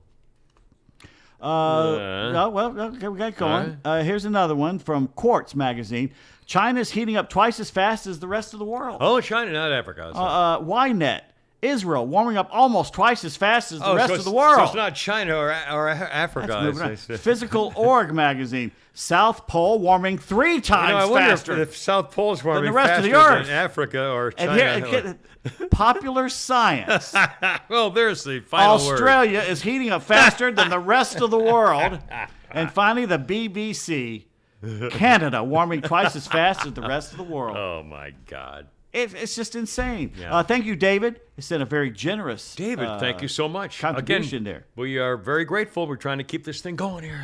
Okay, we got going. Here's another one from Quartz magazine. China's heating up twice as fast as the rest of the world. Oh, China, not Africa. Ynet. Israel warming up almost twice as fast as the rest so of the it's- world. So it's not China or Africa. That's moving on. It's- it's- Physical Org magazine. South Pole warming 3 times I wonder faster. if South Pole's warming the rest of the faster Earth. than Africa or and China. here, Popular Science. Well, there's the final word. Australia is heating up faster than the rest of the world. And finally, the BBC. Canada warming twice as fast as the rest of the world. Oh, my God. It's just insane. Yeah. Thank you, David. It's been a very generous David, thank you so much. contribution Again, there. We are very grateful. We're trying to keep this thing going here.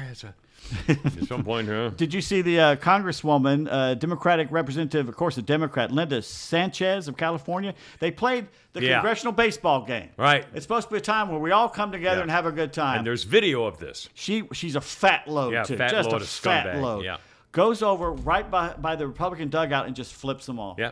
At some point, huh? Did you see the Congresswoman, Democratic Representative, of course, a Democrat, Linda Sanchez of California? They played the Yeah. congressional baseball game. Right. It's supposed to be a time where we all come together Yeah. and have a good time. And there's video of this. She's a fat load, Yeah, too. fat Just load a of fat scumbag, load. yeah. Goes over right by the Republican dugout and just flips them off. Yeah.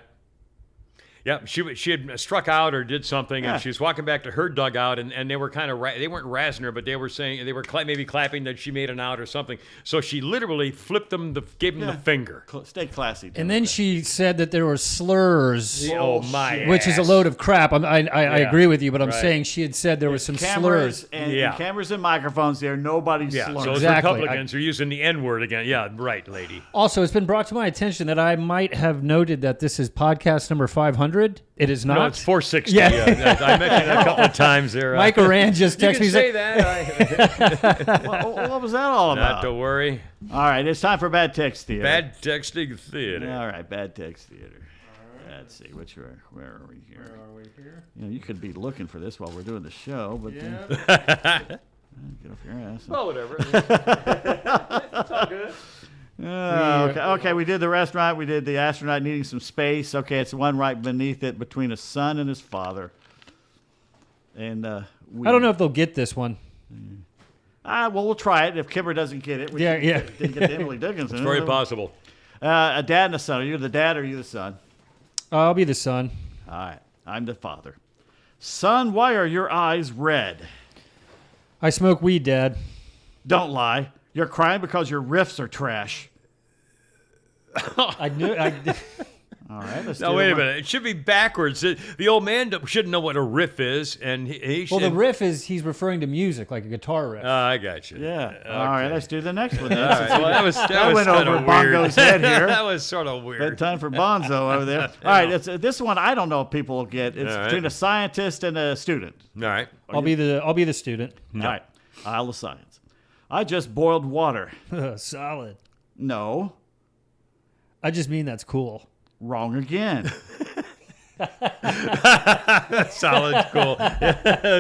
Yeah, she had struck out or did something, Yeah. and she was walking back to her dugout, and they were kind of they weren't razzing her, but they were saying they were maybe clapping that she made an out or something. So she literally flipped them, gave them the finger. Stay classy. And then she said that there were slurs, Oh my! which is a load of crap. I agree with you, but I'm Right. saying she had said there was some cameras slurs. and Yeah. cameras and microphones there. Nobody's Yeah, slurring. so those Exactly. Republicans are using the N word again. Yeah, right, lady. Also, it's been brought to my attention that I might have noted that this is podcast number 500. It is not. No, it's 460. Yeah. I mentioned it a couple of times there. Mike Oran just you texted can me. say that. What was that all Not about? to worry. All right, it's time for Bad Text Theater. Bad texting theater. All right, Bad Text Theater. Let's see, where are we here? Where are we here? You know, you could be looking for this while we're doing the show, but get off your ass. Well, whatever. It's all good. Okay, we did the restaurant. We did the astronaut needing some space. Okay, it's the one right beneath it between a son and his father. And I don't know if they'll get this one. Well, we'll try it. If Kimber doesn't get it, we Yeah, didn't yeah. get the Emily Dickinson. Very possible. A dad and a son. Are you the dad or are you the son? I'll be the son. All right, I'm the father. Son, why are your eyes red? I smoke weed, Dad. Don't lie. You're crying because your riffs are trash. I knew. All right, let's Now, do wait it. a minute. It should be backwards. The old man shouldn't know what a riff is, and he should. Well, the riff is he's referring to music, like a guitar riff. I got you. Yeah. Okay. All right, let's do the next one. Then. All right. Well, that was went kinda over weird. Bongo's head here. That was sort of weird. Bedtime for Bonzo over there. All right, this one I don't know if people will get. It's All right. between a scientist and a student. All right. I'll be the student. All right, Isle of Science. I just boiled water. Solid. No, I just mean that's cool. wrong again. Solid, cool.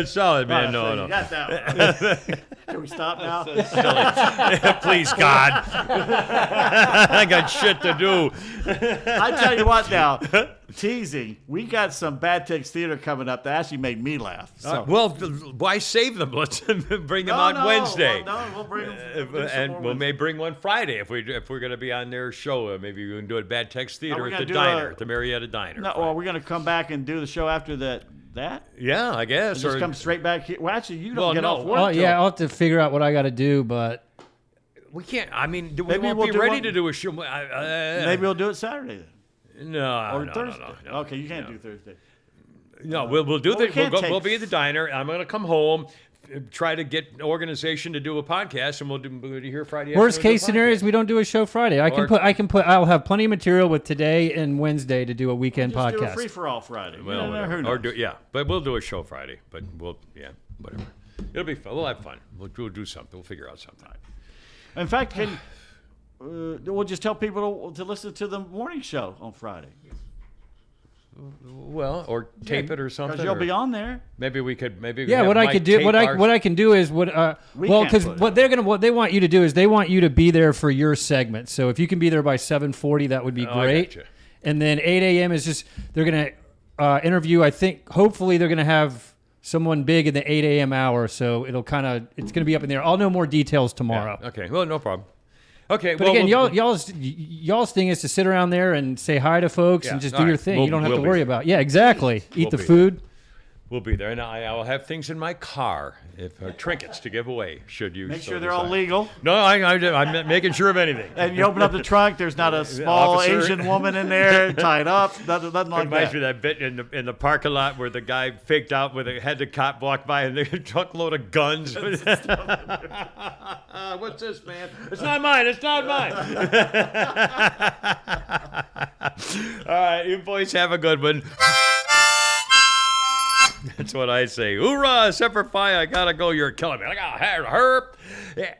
Solid, man. So No. you got that one. Can we stop now? Please, God. I got shit to do. I tell you what now, teasing. We got some Bad Text Theater coming up that actually made me laugh. So. Well, why save them? Let's bring them out Wednesday. We'll bring them. And we may bring one Friday if we're going to be on their show. Maybe we can do it Bad Text Theater we at gonna the do diner, a- at the Marietta Diner. No, well, we're going to come back and do the show after that. Yeah, I guess. Just come straight back here. Well, actually, you don't Well, get no. off work. Oh till- yeah, I'll have to figure out what I got to do, but We can't. I mean, we Maybe won't we'll be do ready one- to do a show. Maybe we'll do it Saturday then. No, Or no, Thursday. no. Okay, you can't do Thursday. No, we'll do Well, we the. can't We'll take- be at the diner. I'm going to come home, try to get an organization to do a podcast, and we'll be here Friday. worst afternoon case to do a scenario podcast. is we don't do a show Friday. I'll have plenty of material with today and Wednesday to do a weekend Just do a podcast. free for all Friday. Well, who whatever. knows? But we'll do a show Friday. But whatever. It'll be fun. We'll have fun. We'll do something. We'll figure out something. In fact, we'll just tell people to listen to the morning show on Friday. Well, or tape it or something. Because you'll or be on there. Maybe we could. Yeah, what I could do, what I can do is We well, can't because put it what they want you to do is they want you to be there for your segment. So if you can be there by 7:40, that would be Oh, I great. gotcha. And then 8 a.m. is just they're gonna interview. I think hopefully they're gonna have someone big in the 8 a.m. hour. So it's gonna be up in there. I'll know more details tomorrow. Okay. Well, no problem. Okay. But well, again, we'll- y'all's thing is to sit around there and say hi to folks and Yeah, just all do your right. thing. We'll- You don't have we'll to be worry there. about. Yeah, exactly. Eat the be food. We'll be there, and I will have things in my car, trinkets to give away. Should you Make so sure they're all decide. legal. No, I'm making sure of anything. And you open up the trunk, there's not a small Officer. Asian woman in there tied up. Nothing like Reminds me that. of that bit in the parking lot where the guy faked out had the cop walk by and the truckload of guns. What's this, man? It's not mine. It's not mine. All right, you boys have a good one. That's what I say. Hoorah, Semper Fi, I gotta go. You're killing me. I got herp. Yeah.